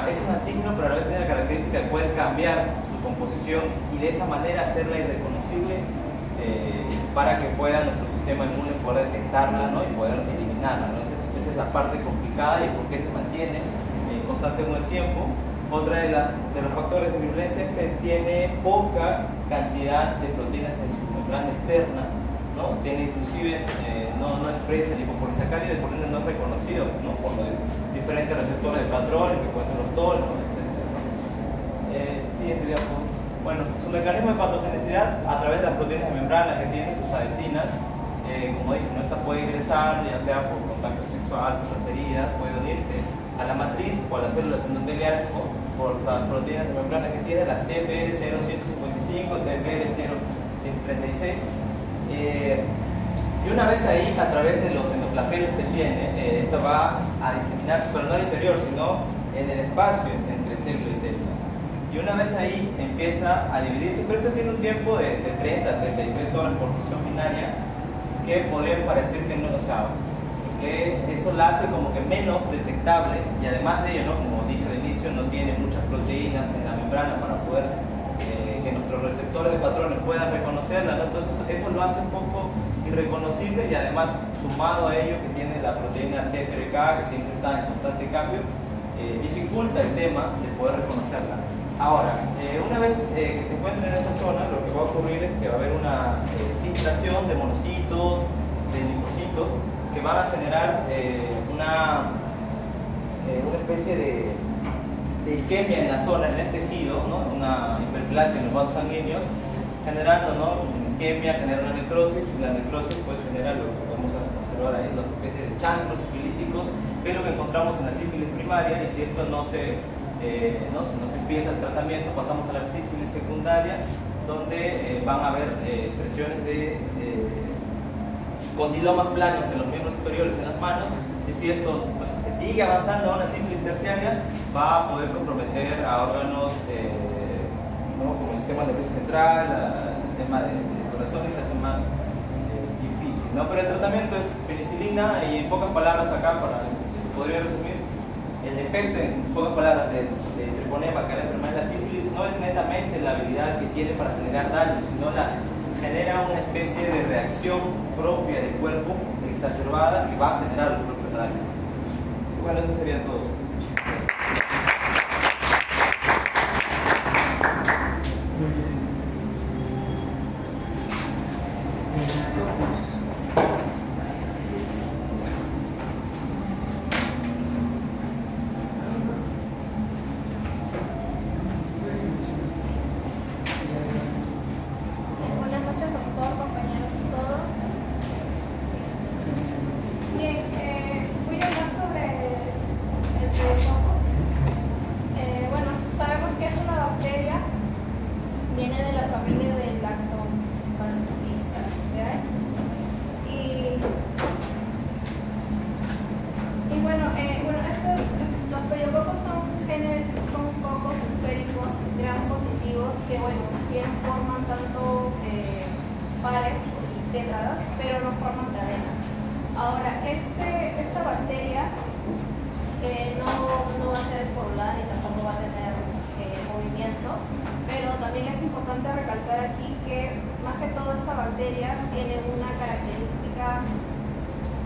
es un antígeno, pero a la vez tiene la característica de poder cambiar su composición y de esa manera hacerla irreconocible para que pueda nuestro sistema sistema inmune poder detectarla, ¿no? Y poder eliminarla, ¿no? Esa es la parte complicada y por qué se mantiene constante con el tiempo. Otra de los factores de virulencia es que tiene poca cantidad de proteínas en su membrana externa, ¿no? Tiene inclusive, no expresa el lipopolisacárido y por ende no es reconocido, ¿no? Por los diferentes receptores de patrones, que pueden ser los TOL, ¿no? Etc. Siguiente diapositiva. Bueno, su mecanismo de patogenicidad a través de las proteínas de membrana que tienen sus adhesinas, como dije, esta puede ingresar ya sea por contacto sexual, sus heridas, puede unirse a la matriz o a las células endoteliales por las proteínas de membrana que tiene, las TPR0155, TPR0136. Y una vez ahí, a través de los endoflagelos que tiene, esto va a diseminarse, pero no al interior, sino en el espacio entre célula y célula. Y una vez ahí empieza a dividirse, pero esto tiene un tiempo de 30 a 33 horas por fusión binaria, que podría parecer que no, o sea, que eso la hace como que menos detectable, y además de ello, ¿no? Como dije al inicio, no tiene muchas proteínas en la membrana para poder que nuestros receptores de patrones puedan reconocerla, ¿no? Entonces eso lo hace un poco irreconocible, y además sumado a ello que tiene la proteína TPRK, que siempre está en constante cambio, dificulta el tema de poder reconocerla. Ahora, una vez que se encuentren en esta zona, lo que va a ocurrir es que va a haber una filtración de monocitos, de linfocitos, que van a generar una especie de isquemia en la zona, en el tejido, ¿no? Una hiperplasia en los vasos sanguíneos, generando, ¿no? Una isquemia, genera una necrosis, y la necrosis puede generar lo que podemos observar ahí, una especie de chancros sifilíticos, que es lo que encontramos en la sífilis primaria, y si esto no se empieza el tratamiento, pasamos a la sífilis secundaria, donde van a haber presiones de condilomas planos en los miembros superiores, en las manos, y si esto se sigue avanzando a una sífilis terciaria, va a poder comprometer a órganos como el sistema nervioso central, el tema del corazón, y se hace más difícil, ¿no? Pero el tratamiento es penicilina, y en pocas palabras acá, si se podría resumir, el efecto, en pocas palabras, de treponema, que es la enfermedad de la sífilis, no es netamente la habilidad que tiene para generar daño, sino genera una especie de reacción propia del cuerpo exacerbada que va a generar los propios daños. Y bueno, eso sería todo.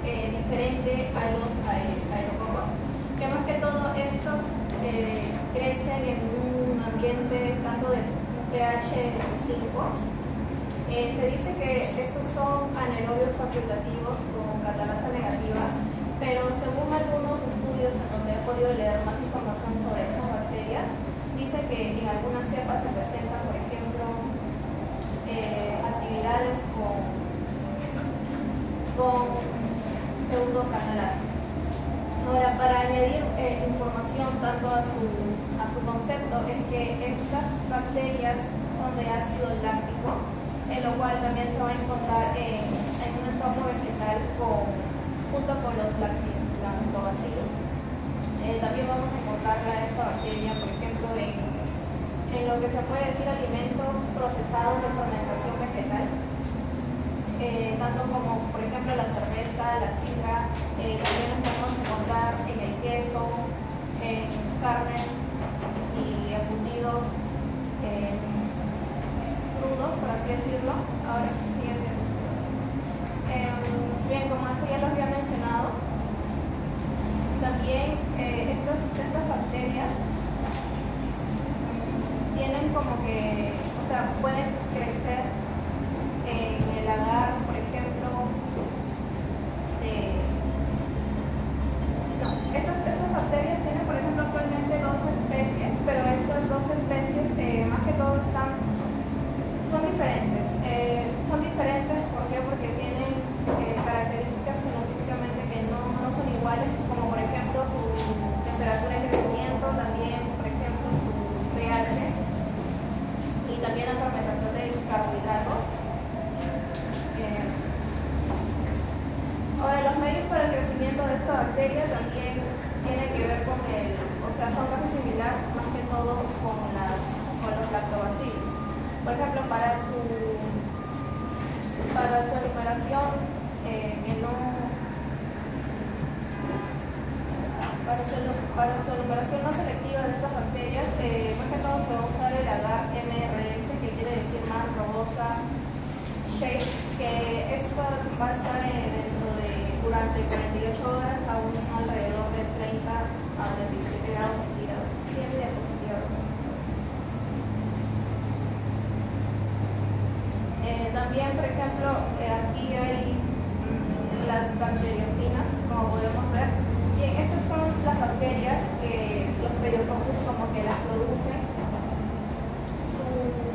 Diferente a los aerococos, que más que todo estos crecen en un ambiente tanto de pH 5. Se dice que estos son anaerobios facultativos con catalasa negativa, pero según algunos estudios en donde he podido leer más información sobre estas bacterias, dice que en algunas cepas se presentan, por ejemplo, actividades con pseudocatalasa. Ahora, para añadir información tanto a su concepto, es que estas bacterias son de ácido láctico, en lo cual también se va a encontrar en un entorno vegetal junto con los lactobacilos. También vamos a encontrarla esta bacteria, por ejemplo, en lo que se puede decir alimentos procesados de fermentación vegetal, tanto como por ejemplo la cerveza, la sidra, también las podemos encontrar en el queso, en carnes y embutidos crudos, por así decirlo. Ahora, siguiente. que, o sea, pueden crecer en el agar, por ejemplo, estas bacterias tienen, por ejemplo, actualmente 2 especies, pero estas 2 especies, más que todo, son diferentes. Son diferentes, ¿por qué? Porque tienen características fenotípicamente que no son iguales, como por ejemplo su temperatura de crecimiento, también, por ejemplo, su pH y también la fermentación de carbohidratos. Ahora, los medios para el crecimiento de esta bacteria también tienen que ver con son casi similares más que todo con los lactobacilos. Por ejemplo, para su alimentación para su alimentación no selectiva de estas bacterias, más que todo se va a usar el agar MRS, que quiere decir más robosa shape, que esto va a estar durante 48 horas a alrededor de 30 a 27 grados centígrados. Tiene diapositiva. También, por ejemplo, aquí hay las bacteriocinas, como podemos ver. Bien, estas son las bacterias que los Pediococcus como que las producen.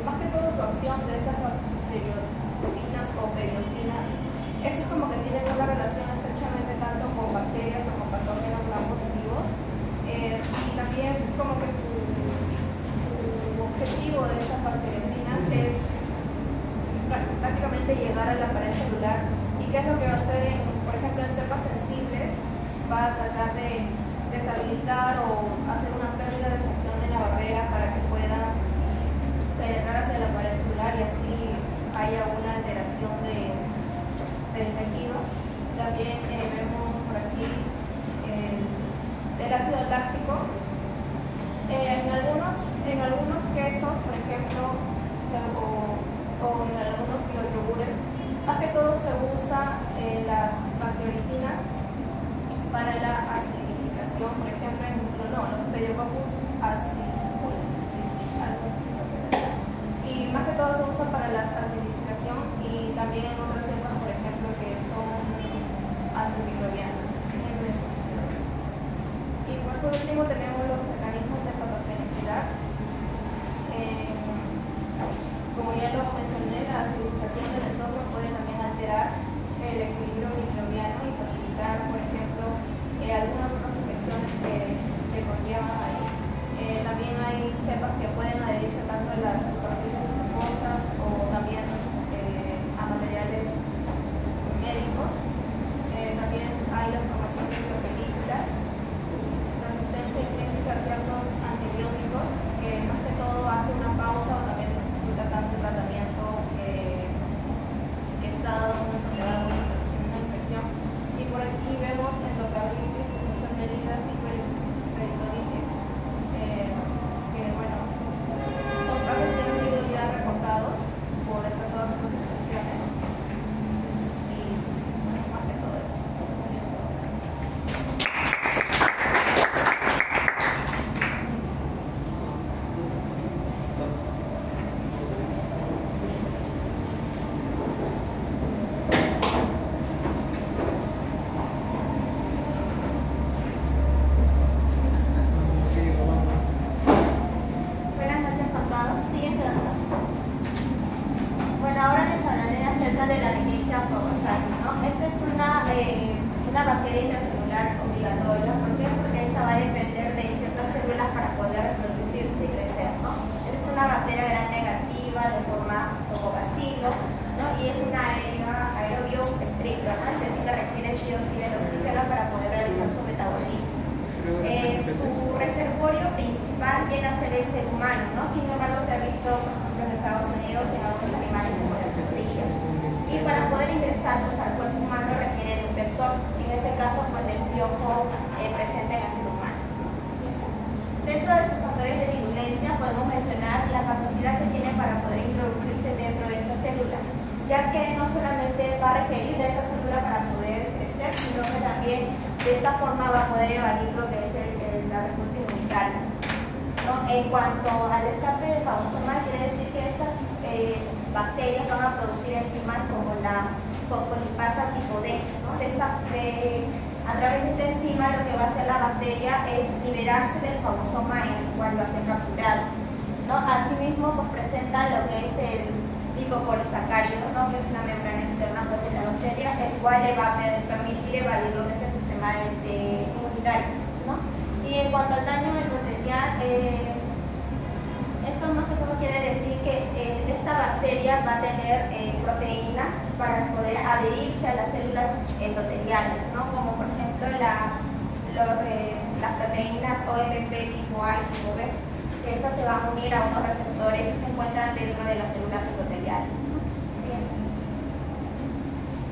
Más que todo su acción de estas bacteriocinas o pediocinas, esto es como que tienen una relación estrechamente tanto con bacterias o con patógenos gram positivos. Y también como que su objetivo de estas bacteriocinas es prácticamente llegar a la pared celular. ¿Y qué es lo que va a hacer, por ejemplo, en cepas sensibles? Va a tratar de deshabilitar o hacer una pérdida de función de la barrera para que pueda penetrar hacia la pared celular y así haya una alteración del tejido. También vemos por aquí el ácido láctico. En algunos quesos, por ejemplo, o en algunos bioyogures, más que todo se usa las bactericinas para la acidificación. Por ejemplo, los Pediococcus y más que todo se usa para la acidificación y también en otras cepas, por ejemplo, que son antimicrobianas. Y pues, por último tenemos los mecanismos de patogenicidad. Como ya lo mencioné, la acidificación del entorno puede también alterar el equilibrio microbiano y facilitar, por ejemplo, algunas otras infecciones que conllevan ahí. También hay cepas que pueden adherirse tanto a las superficies mucosas o también a materiales médicos. También hay la formación de micropelículas, resistencia intrínseca a ciertos antibióticos, que más que todo hace una pausa o también disfruta tanto el tratamiento que está dando una enfermedad o una infección. Y por aquí vemos endocarditis, infección de heridas y peritonitis, que bueno, son casos que han sido ya reportados por todas esas infecciones. Y bueno, más que todo eso. Buenas noches con todos. Siguiente dato. Bueno, ahora les hablaré acerca de la Rickettsia protozooide, ¿no? Esta es una bacteria intracelular obligatoria. ¿Por qué? Porque esta va a depender de ciertas células para poder reproducirse y crecer, ¿no? Esta es una bacteria gram negativa de forma lactobacilo, ¿no? Y es una aerobio estricto, ¿no? Es decir, que requiere sí o sí del oxígeno para poder realizar su metabolismo. Su reservorio principal viene a ser el ser humano, ¿no? Sin embargo, se ha visto, por ejemplo, en Estados Unidos en algunos animales como las ardillas. Y para poder ingresarlos al cuerpo humano requiere de un vector, en este caso pues del piojo presente en el ser humano. Dentro de sus factores de virulencia podemos mencionar la capacidad que tiene para poder introducirse dentro de esta célula, ya que no solamente va a requerir de esta célula para poder crecer, sino que también de esta forma va a poder evadir lo que es la respuesta inmunitaria, ¿no? En cuanto al escape de fagosoma, quiere decir que estas bacterias van a producir enzimas como la fosfolipasa tipo D, ¿no? A través de esta enzima lo que va a hacer la bacteria es liberarse del fagosoma en el cual va a ser capturado, ¿no? Asimismo, pues presenta lo que es el lipopolisacárido, ¿no? Que es una membrana externa pues, de la bacteria, el cual le va a permitir evadir lo que es el sistema inmunitario, ¿no? Y en cuanto al daño endotelial, esto más que todo quiere decir que esta bacteria va a tener proteínas para poder adherirse a las células endoteliales, ¿no? Como por ejemplo las proteínas OMP tipo A y tipo B, que estas se van a unir a unos receptores que se encuentran dentro de las células endoteliales, ¿no? Bien.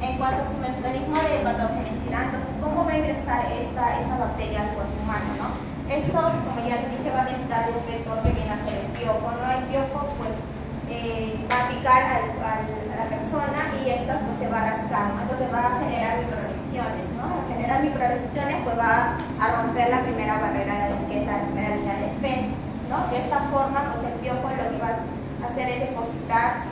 En cuanto a su mecanismo de patogenicidad, entonces, ¿cómo va a ingresar esta bacteria al cuerpo humano, ¿no? Esto, como ya dije, va a necesitar de un vector que viene a ser el piojo, ¿no? El piojo, pues, va a picar a la persona y esta, pues, se va a rascar, ¿no? Entonces va a generar microlesiones, ¿no? Al generar microlesiones, pues, va a romper la primera barrera que es la primera línea de defensa, ¿no? De esta forma, pues, el piojo lo que va a hacer es depositar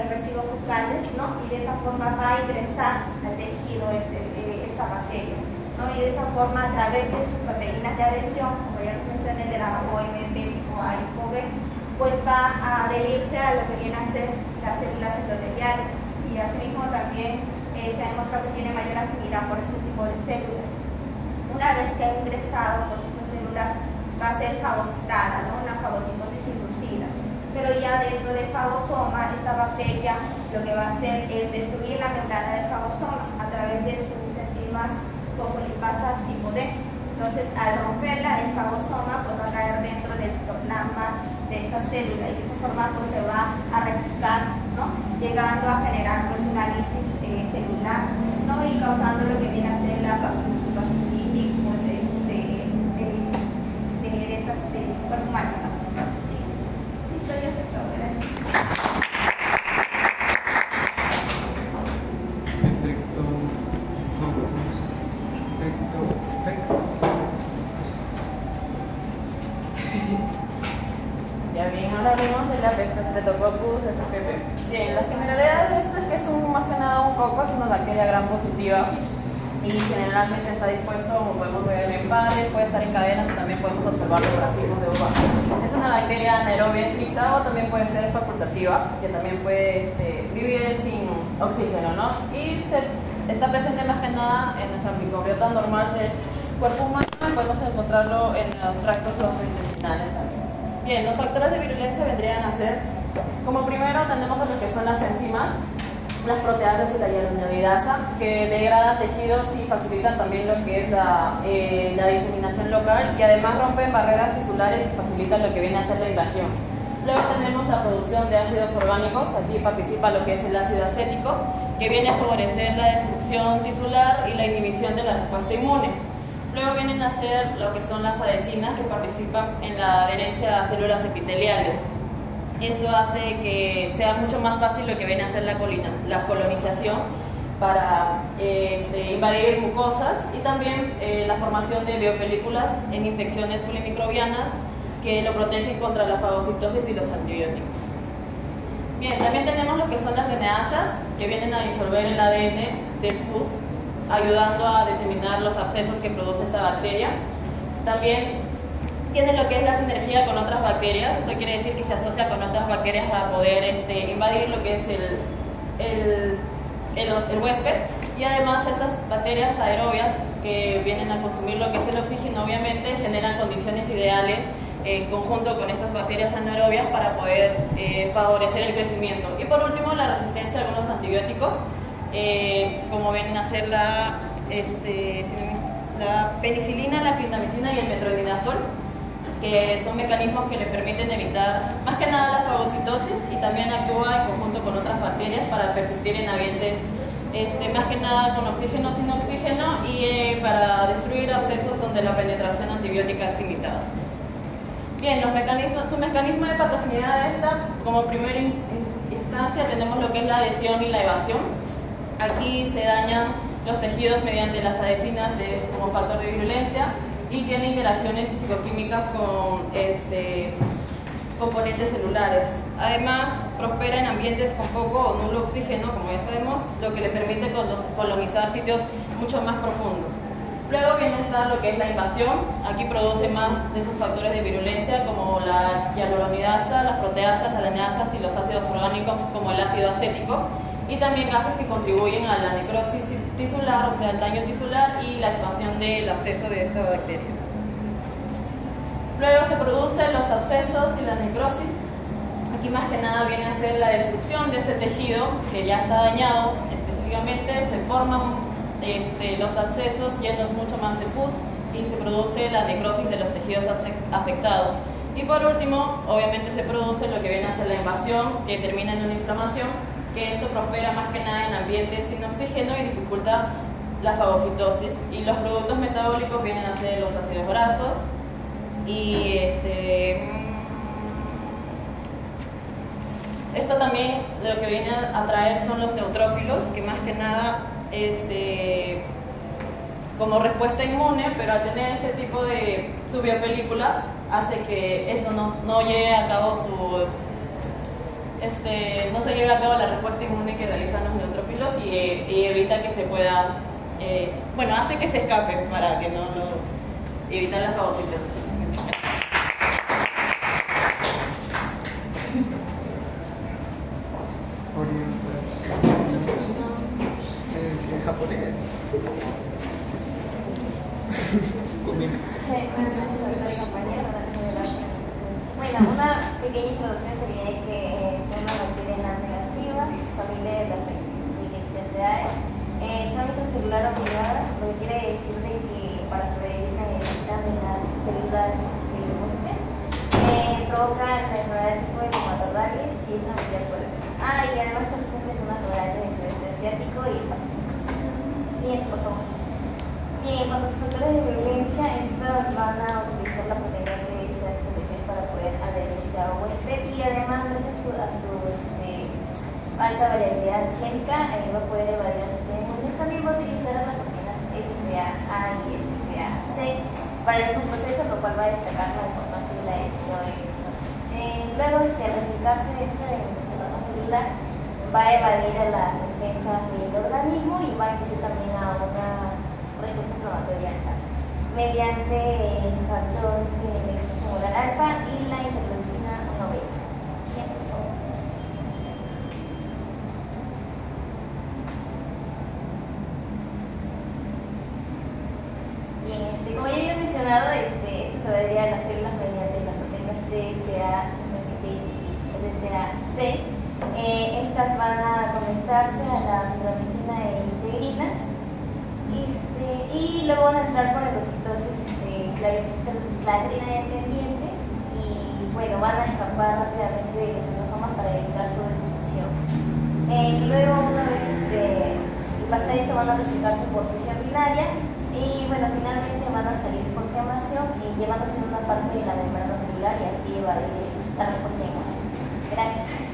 residuos fecales, ¿no? Y de esa forma va a ingresar al tejido esta bacteria, ¿no? Y de esa forma, a través de sus proteínas de adhesión, como ya mencioné, de la OMP tipo A y tipo B, pues va a adherirse a lo que viene a ser las células endoteliales, y asimismo también se ha demostrado que tiene mayor afinidad por este tipo de células. Una vez que ha ingresado, pues estas células va a ser fagocitada, ¿no? Una fagocitosis inducida. Pero ya dentro del fagosoma, esta bacteria lo que va a hacer es destruir la membrana del fagosoma a través de sus enzimas fosfolipasas tipo D. Entonces, al romperla, el fagosoma pues, va a caer dentro del citoplasma de esta célula y de esa forma pues, se va a replicar, ¿no? Llegando a generar pues, una lisis celular, ¿no? Y causando lo que viene a ser la vasculitis pues, del cuerpo humano, ¿no? Sí. Listo, ya es todo. Gracias. Ya bien, ahora hablemos de la Streptococcus spp. Bien, la generalidad de esto es que es más que nada un coco, es una bacteria gram positiva y generalmente está dispuesto, como podemos ver, en pares, puede estar en cadenas o también podemos observarlo en racimos de uva. Es una bacteria anaerobia estricta o también puede ser facultativa, que también puede vivir sin oxígeno, ¿no? Y está presente más que nada en nuestra microbiota normal del cuerpo humano, podemos encontrarlo en los tractos gastrointestinales también. Bien, los factores de virulencia vendrían a ser, como primero tenemos a lo que son las enzimas, las proteasas y la hyaluronidasa, que degradan tejidos y facilitan también lo que es la diseminación local y además rompen barreras tisulares y facilitan lo que viene a ser la invasión. Luego tenemos la producción de ácidos orgánicos, aquí participa lo que es el ácido acético, que viene a favorecer la destrucción tisular y la inhibición de la respuesta inmune. Luego vienen a ser lo que son las adhesinas, que participan en la adherencia a células epiteliales. Esto hace que sea mucho más fácil lo que viene a ser la colonización para invadir mucosas y también la formación de biopelículas en infecciones polimicrobianas que lo protegen contra la fagocitosis y los antibióticos. Bien, también tenemos lo que son las lineasas, que vienen a disolver el ADN del pus, ayudando a diseminar los abscesos que produce esta bacteria. También tiene lo que es la sinergia con otras bacterias. Esto quiere decir que se asocia con otras bacterias para poder invadir lo que es el huésped. Y además estas bacterias aerobias que vienen a consumir lo que es el oxígeno, obviamente generan condiciones ideales en conjunto con estas bacterias anaerobias para poder favorecer el crecimiento. Y por último, la resistencia a algunos antibióticos, como vienen a ser la penicilina, la clindamicina y el metronidazol, que son mecanismos que le permiten evitar más que nada la fagocitosis y también actúa en conjunto con otras bacterias para persistir en ambientes más que nada con oxígeno, sin oxígeno y para destruir abscesos donde la penetración antibiótica es limitada. Bien, su mecanismo de patogeneidad de esta, como primera instancia tenemos lo que es la adhesión y la evasión. Aquí se dañan los tejidos mediante las adhesinas como factor de virulencia y tiene interacciones fisicoquímicas con componentes celulares. Además, prospera en ambientes con poco o nulo oxígeno, como ya sabemos, lo que le permite colonizar sitios mucho más profundos. Luego viene lo que es la invasión. Aquí produce más de esos factores de virulencia como la hialuronidasa, las proteasas, las linaasas y los ácidos orgánicos como el ácido acético, y también gases que contribuyen a la necrosis tisular, o sea, el daño tisular y la expansión del absceso de esta bacteria. Luego se producen los abscesos y la necrosis. Aquí más que nada viene a ser la destrucción de este tejido que ya está dañado. Específicamente se forman los abscesos llenos mucho más de pus y se produce la necrosis de los tejidos afectados. Y por último, obviamente se produce lo que viene a ser la invasión, que termina en una inflamación, que esto prospera más que nada en ambientes sin oxígeno y dificulta la fagocitosis. Y los productos metabólicos vienen a ser los ácidos grasos y esto también lo que viene a traer son los neutrófilos, que más que nada como respuesta inmune, pero al tener este tipo de su biopelícula hace que esto no lleve a cabo no se lleve a cabo la respuesta inmune que realizan los neutrófilos y evita que se pueda, hace que se escape para que no evitar la fagocitosis. Japonés. Bueno, una pequeña introducción sería que son una bacteria negativa, familia de las Lichenidae. Son intracelular obligadas, lo que quiere decir de que para sobrevivir necesitan de las células de inmune. Provocan la enfermedad de tipo de hematoidales y es transmitida por el virus. Y además están presentes zonas rurales del sudeste asiático y el Pacífico. Bien, por favor. Bien, con los factores de violencia, estas van a utilizar la proteína de esas condiciones para poder adherirse a huésped y además gracias a su alta variabilidad génica va a poder evadir el sistema inmune. También va a utilizar las proteínas SCA-A y SCA-C para el mismo proceso, lo cual va a destacar la importancia de la edición. Luego, al replicarse dentro del sistema celular, va a evadir a las defensas del organismo y va a inducir también a una respuesta inflamatoria alta mediante el factor de necrosis tumoral alfa y la interleucina 1 beta. Siguiente, por favor. Bien, como ya había mencionado, esto se adherirá a las células mediante las proteínas TSA56 y SCA-C. Estas van a conectarse a la fibramentina e integrinas y luego van a entrar por endocitosis clatrina dependientes y bueno, van a escapar rápidamente de los endosomas para evitar su destrucción. Luego, una vez que pasa esto, van a replicarse por fusión binaria y bueno, finalmente van a salir por quemación y llevándose una parte de la membrana celular y así evadir la respuesta inmune. Gracias.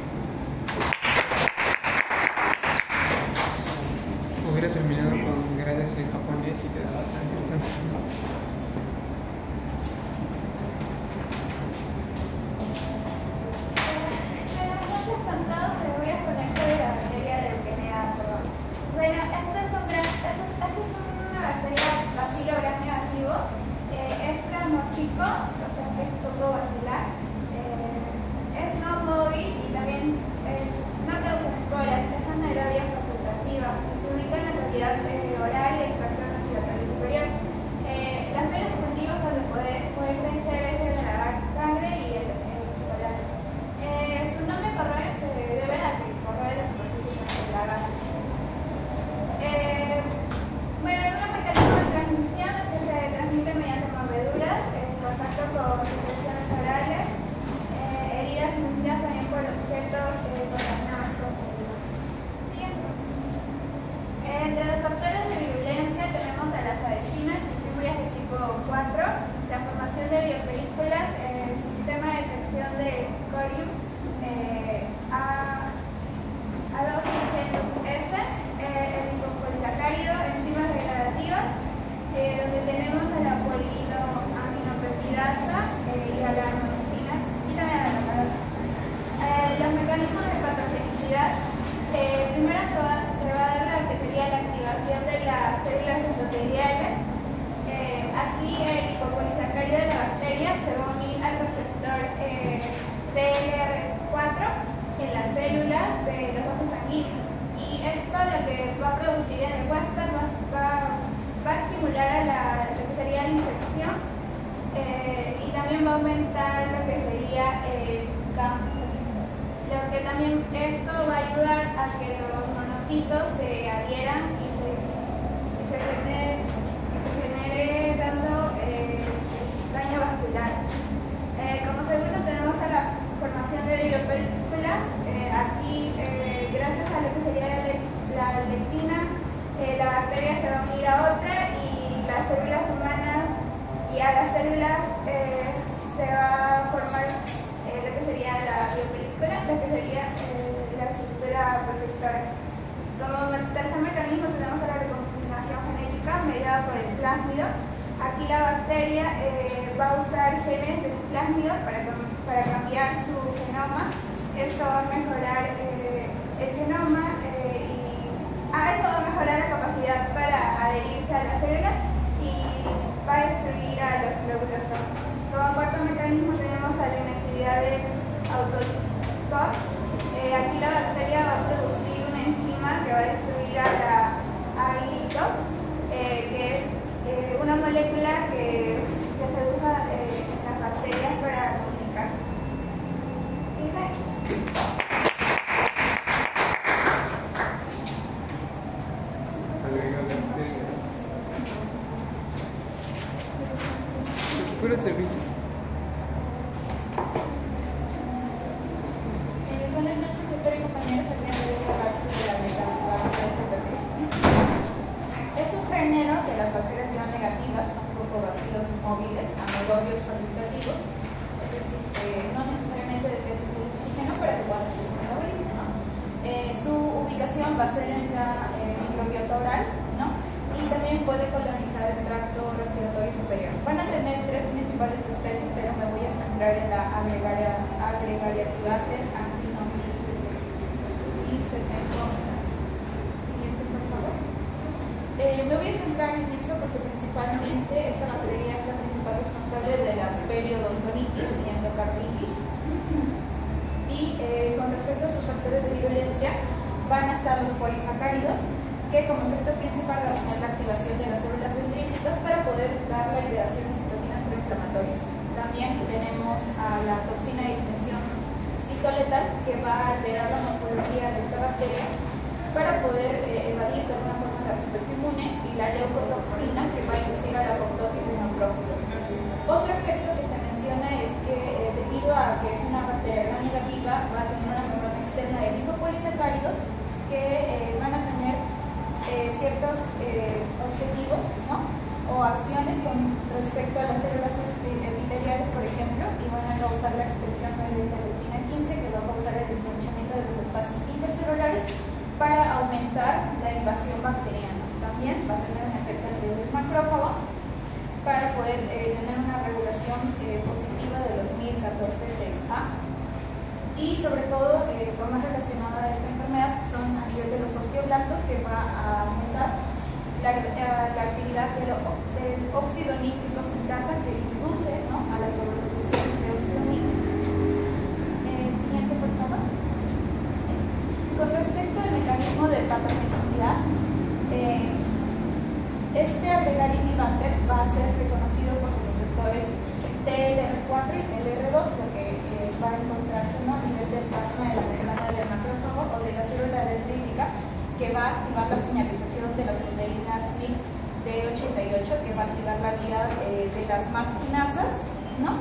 Hubiera terminado con gracias en japonés y quedaba tranquilo. Bueno, esta es una bacteria bacilo gram negativo, es plasmótico, o sea que es poco vacilar, es no campo. Lo que también esto va a ayudar a que los monocitos se adhieran y se genere dando daño vascular. Como segundo tenemos a la formación de biopelículas. Aquí, gracias a lo que sería la lectina, la bacteria se va a unir a otra y las células humanas y a las células se va a formar lo que sería la biopelícula, lo que sería la estructura protectora. Como tercer mecanismo tenemos la recombinación genética mediada por el plásmido. Aquí la bacteria va a usar genes del plásmido para cambiar su genoma. Esto va a mejorar el genoma eso va a mejorar la capacidad para adherirse a la célula y va a destruir a los glóbulos rojos. Como cuarto mecanismo tenemos a la inactividad del autotutor. Aquí la bacteria va a producir una enzima que va a destruir a la AIL2, que es una molécula que se usa en las bacterias para comunicarse. Puro servicio. Buenas noches, doctor y compañeros. El día de hoy vamos a hablar sobre la mecanofauna SPP. Es un género de las bacterias gram negativas, son cocobacilos móviles, anaerobios facultativos, es decir, no necesariamente dependen del oxígeno para que puedan hacer su metabolismo, ¿no? Su ubicación va a ser en la microbiota oral, ¿no? Y también puede colonizar el tracto respiratorio superior. Van a tener tres principales especies, pero me voy a centrar en la Agregariaculata actinomycetentomica. Siguiente, por favor. Me voy a centrar en esto porque principalmente esta bacteria es la principal responsable de las periodontonitis y endocarditis. Y con respecto a sus factores de virulencia, van a estar los polisacáridos, que como efecto principal va a tener la activación de las células dendríticas para poder dar la liberación de citoquinas proinflamatorias. También tenemos a la toxina de extensión citoletal, que va a alterar la morfología de esta bacteria para poder evadir de alguna forma la respuesta inmune, y la leucotoxina, que va a inducir a la apoptosis de neutrófilos. Otro efecto que se menciona es que debido a que es una bacteria gram negativa, va a tener una membrana externa de lipopolisacáridos que van a tener ciertos objetivos, ¿no? O acciones con respecto a las células epiteliales, por ejemplo, y van a causar la expresión de la interleuquina 15, que va a causar el ensanchamiento de los espacios intercelulares para aumentar la invasión bacteriana. También va a tener un efecto a nivel del macrófago para poder tener una regulación positiva de los 1014-6A. Y sobre todo, lo más relacionado a esta enfermedad son a nivel de los osteoblastos, que va a aumentar la actividad del óxido nítrico sintasa, que induce, ¿no?, a las sobreproducciones de óxido nítrico. Siguiente, por favor. Con respecto al mecanismo de patogenicidad, este Agregariobacter va a ser reconocido por sus receptores TLR4 y TLR2, porque va a encontrarse, ¿no?, a nivel del plasma de la membrana del macrófago o de la célula dendrítica, que va a activar la señalización de las proteínas MYC D88, que va a activar la vía de las MAP-quinasas, ¿no?,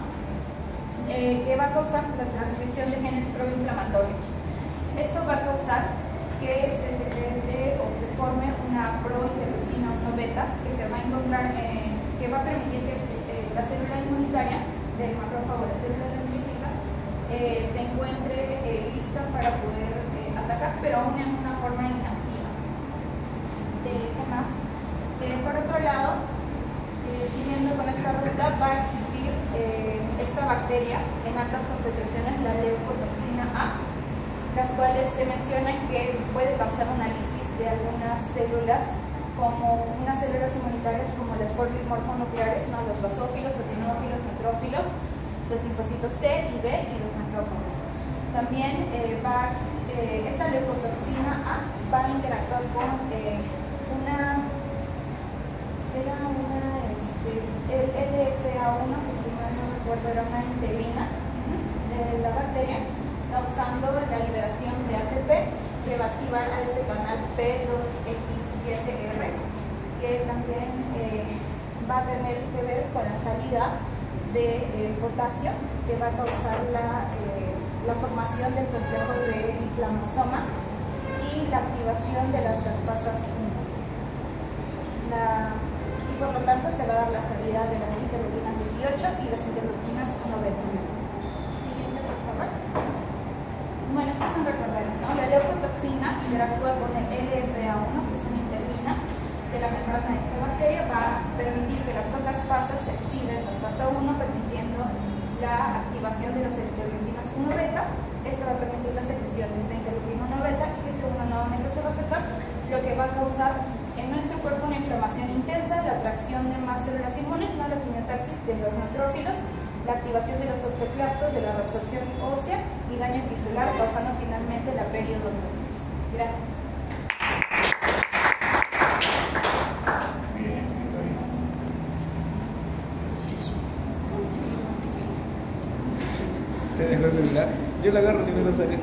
que va a causar la transcripción de genes proinflamatorios. Esto va a causar que se secrete o se forme una prointerleucina 1-beta, que se va a encontrar, que va a permitir que la célula inmunitaria del macrófago, la célula dendrítica, se encuentre lista para poder atacar, pero aún en una forma inactiva. ¿Qué más? Por otro lado, siguiendo con esta ruta, va a existir esta bacteria en altas concentraciones, la leucotoxina A, las cuales se menciona que puede causar una lisis de algunas células, como unas células inmunitarias como las polimorfonucleares, ¿no?, los basófilos, eosinófilos, neutrófilos, los linfocitos T y B y los macrófagos. También esta leucotoxina A va a interactuar con el LFA1, que si mal no recuerdo era una integrina de la bacteria, causando la liberación de ATP que va a activar a este canal P2X7R, que también va a tener que ver con la salida de potasio, que va a causar la formación del complejo de inflamosoma y la activación de las caspasas 1. Y por lo tanto se va a dar la salida de las interleuquinas 18 y las interleuquinas 1-beta. Siguiente, por favor. Bueno, estos son recordados, ¿no? La leucotoxina interactúa con el LFA1, que es una interlina de la membrana de esta bacteria, va a permitir que la procaspasa se active en caspasa 1, permitiendo la activación de las interleuquinas 1-beta. Esto va a permitir la secreción de esta interleuquina 1-beta, que se une nuevamente a su receptor, lo que va a causar en nuestro cuerpo una inflamación intensa, la atracción de más células inmunes, no la quimiotaxis de los neutrófilos, la activación de los osteoclastos, de la reabsorción ósea y daño tisular, causando finalmente la periodontitis. Gracias. Bien, preciso. ¿Te dejó el celular? Yo la agarro si no lo sale.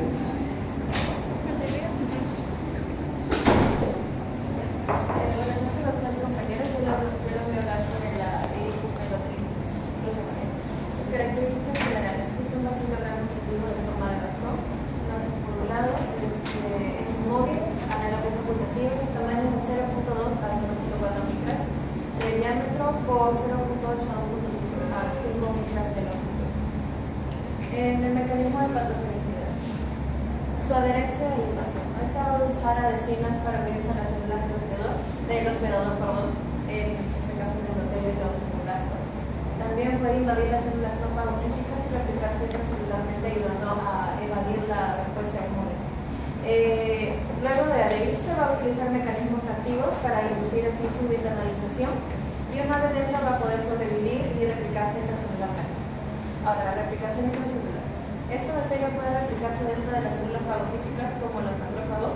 Buenas noches, doctor y compañeros. Yo voy a hablar sobre la ericemelotrix cruzamanera. Las características generales: es un bacilo gran positivo de forma de bastón, no es esporulado, es inmóvil, anaerobio facultativo, y su tamaño es de 0.2 a 0.4 micras de diámetro por 0.8 a 5 micras de longitud. En el mecanismo de patogenicidad, su adherencia e invasión. Esta va a usar adhesinas para unirse a las células del hospedador, en este caso el endotelio y los fibroblastos. También puede invadir las células no fagocíticas y replicarse intracelularmente, ayudando a evadir la respuesta inmune. Luego de adherirse, va a utilizar mecanismos activos para inducir así su internalización, y una vez dentro va a poder sobrevivir y replicarse intracelularmente. Ahora, la replicación intracelular. Esta bacteria puede replicarse dentro de las células fagocíticas como los macrófagos,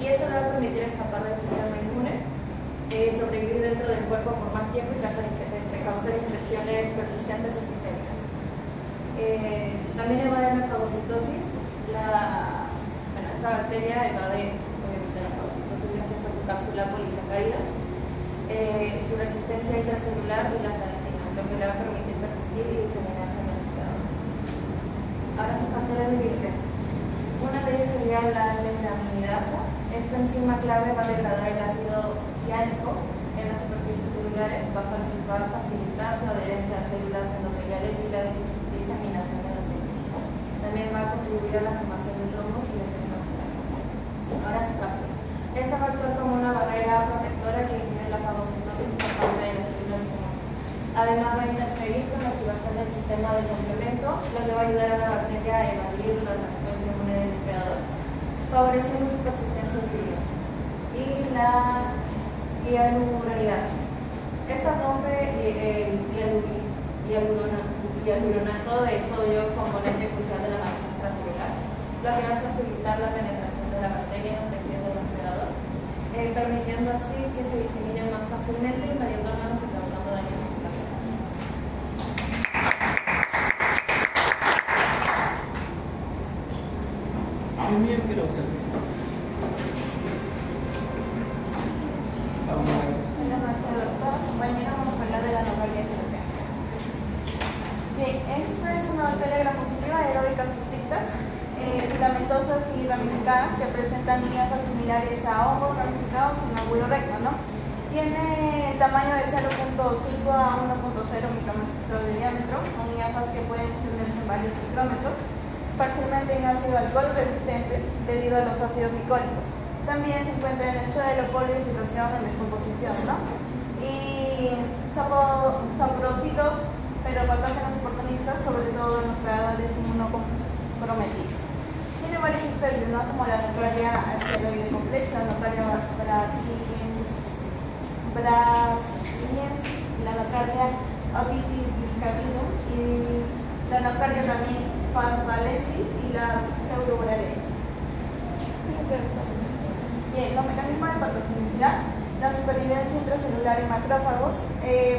y esto le va a permitir escapar del sistema inmune, sobrevivir dentro del cuerpo por más tiempo y causar infecciones persistentes o sistémicas. También evade la fagocitosis. Esta bacteria evade obviamente la fagocitosis gracias a su cápsula polisacárida, su resistencia intracelular y las adhesinas, lo que le va a permitir persistir y diseminarse en el hospedador. Ahora, sus factores de virulencia. Una de ellas sería la neuraminidasa. Esta enzima clave va a degradar el ácido ciánico en las superficies celulares, va a facilitar su adherencia a células endoteliales y la diseminación de los tejidos. También va a contribuir a la formación de trombos y lesiones vasculares. Ahora, su cápsula. Esta va a actuar como una barrera protectora que impide la fagocitosis por parte de las células inmunes. Además, va a interferir con la activación del sistema de complemento, lo que va a ayudar a la bacteria a evadir la respuesta inmune del hospedador, favoreciendo su persistencia y virulencia. Y la hialuronidasa. Esta rompe el hialuronato de sodio, componente crucial de la matriz extracelular, lo que va a facilitar la penetración de la bacteria en los tejidos del hospedador, permitiendo así que se disemine más fácilmente, invadiendo órganos y causando daño a su placa. Dios mío, ¿qué lo vas a hacer? Vamos a ver. Buenas noches, doctor. Compañero, vamos a hablar de la anomalía SLP. Bien, esta es una bacteria gram positiva aeróbicas estrictas, filamentosas y ramificadas, que presentan líneas similares a hongos ramificados en ángulo recto, ¿no? Tiene tamaño de 0.5 a 1.0 micrómetros de diámetro, con hiafas que pueden extenderse en varios micrómetros, parcialmente en ácido alcohol resistentes debido a los ácidos glicólicos. También se encuentra en el suelo, polvo y filtración en descomposición, ¿no? Y saprófitos, pero patógenos oportunistas, sobre todo en los predadores inmunocomprometidos. Tiene varias especies, ¿no? Como la Notaria asteroide complexa, la Notaria brasiliensis, la Notaria avitis discardinum, y la Notaria también falsvalensis y las pseudobralensis. Bien, los mecanismos de patogenicidad. La supervivencia intracelular en macrófagos,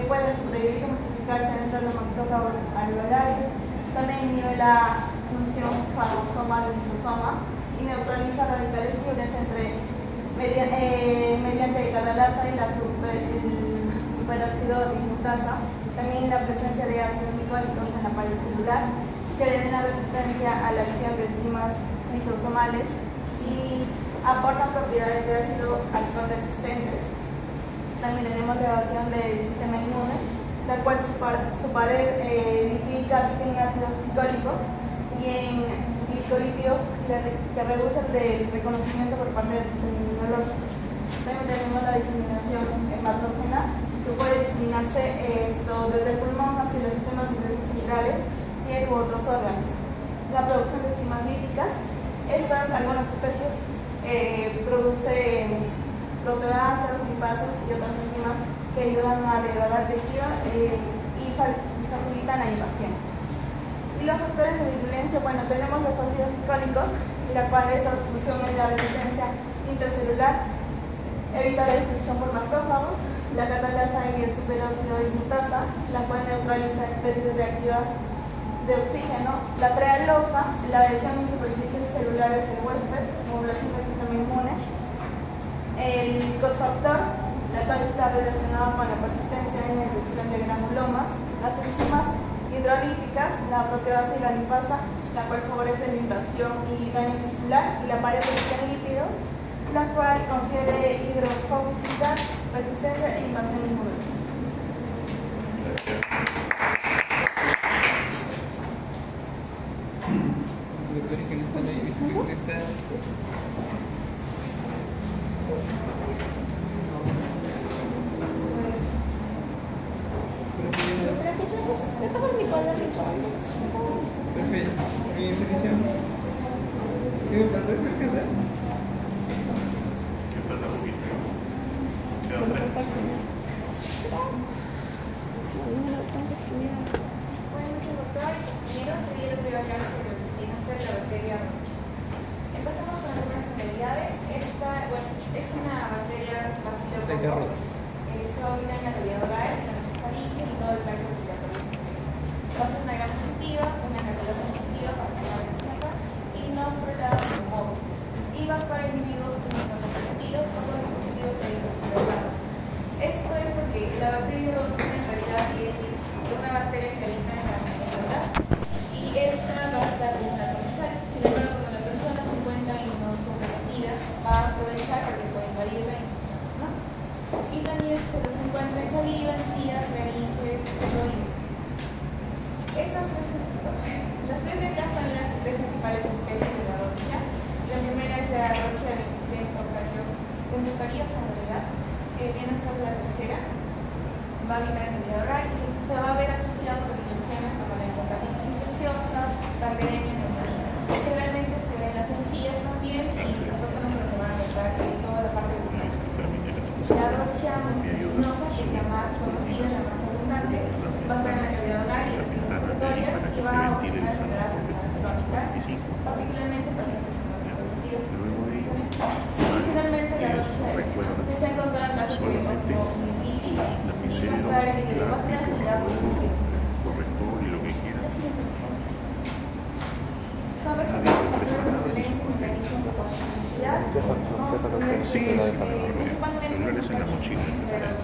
pueden sobrevivir y multiplicarse dentro de los macrófagos alveolares. También inhibe la función fagosoma del lisosoma y neutraliza radicales libres mediante catalasa y la superóxido dismutasa. También la presencia de ácidos glicólicos en la pared celular que den la resistencia a la acción de enzimas lisosomales y aportan propiedades de ácido alcohol resistentes. También tenemos elevación del sistema inmune, la cual su pared lipídica rica en ácidos glicólicos y en glicolípidos que reducen el reconocimiento por parte del sistema inmunológico. También tenemos la diseminación hematógena, que puede diseminarse desde el pulmón hacia los sistemas nerviosos centrales, piel u otros órganos. La producción de enzimas líticas, algunas especies producen proteasas, lipasas y otras enzimas que ayudan a degradar tejido y facilitan la invasión. Y los factores de virulencia, bueno, tenemos los ácidos glicólicos, la cual es la función en la resistencia intracelular, evita la destrucción por macrófagos, la catalasa y el superóxido dismutasa, la cual neutraliza especies reactivas de oxígeno, la trealosa, la adhesión en superficies celulares del huésped, modulación del sistema inmune, el cofactor, la cual está relacionada con la persistencia en la inducción de granulomas, las enzimas hidrolíticas, la proteasa y la lipasa, la cual favorece la invasión y daño tisular, y la pared de lípidos, la cual confiere hidrofobicidad, resistencia e invasión inmunológica. Doctores que no están ahí, que están... Perfecto. Mi petición. ¿Qué me pasa? ¿Qué me pasa? ¿Qué pasa, Rubito? ¿Qué onda? Buenas noches, doctor. Primero sería lo que voy a hablar sobre lo que tiene que ser la bacteria Roche. Empezamos con algunas generalidades. Esta es una bacteria bacilofobia. Se va a ubicar en la cavidad oral, en la nasofaringe y todo el tracto respiratorio superior. Va a ser una gran positiva, una catalasa positiva para la defensa y nos prolonga móviles. Y va a actuar en individuos inmunodeprimidos o con dispositivos médicos invernados. Esto es porque la bacteria Roche en realidad es una bacteria que habita en la microbiota y esta va a estar en la comensal. Sin embargo, cuando la persona se encuentra inmunodeprimitida, va a aprovechar para que pueda invadirla. Y también se los encuentra en saliva, encías, laringe, oído. Las tres de acá son las tres principales especies de la rocha. La primera es la rocha de endocariosa, viene a ser la tercera. Va a habitar en el medio oral y se va a ver asociado con infecciones como la endocarditis infecciosa, bacteriemia y neumonía. Generalmente se ve en las encías también y las personas que se van a notar toda la parte de la rocha musculinosa, que es la más conocida, la más abundante, va a estar en la cavidad oral y las vías respiratorias y va a ocasionar enfermedades pulmonares crónicas, particularmente pacientes inmunodeprimidos. Y finalmente la rocha se ha encontrado en casos de osmoitis y va a estar en el va a tener actividad por sus corrector y lo que quieras. Con respecto a la violencia y mecanismos de toxicidad, Celulares en la mochila.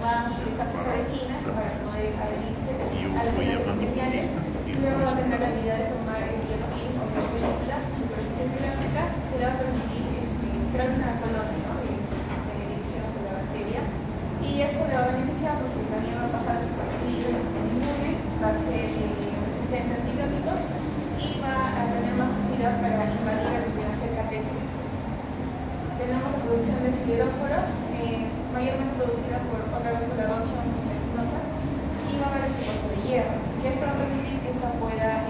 van a utilizar sus medicinas para poder adherirse a las células bacterianas y luego va a tener la habilidad de formar biofilm o biopelículas superficies biológicas que le va a permitir crear una colonia de divisiones de la bacteria y esto le va a beneficiar porque también va a pasar a ser libre del sistema inmune, va a ser resistente a antibióticos y va a tener más facilidad para invadir a lo que va a ser catéteres. Tenemos la producción de escleróforos, mayormente producida por otra vez por la rocha musculosa y va a haber el secuestro de hierro, que esto va a permitir que esta pueda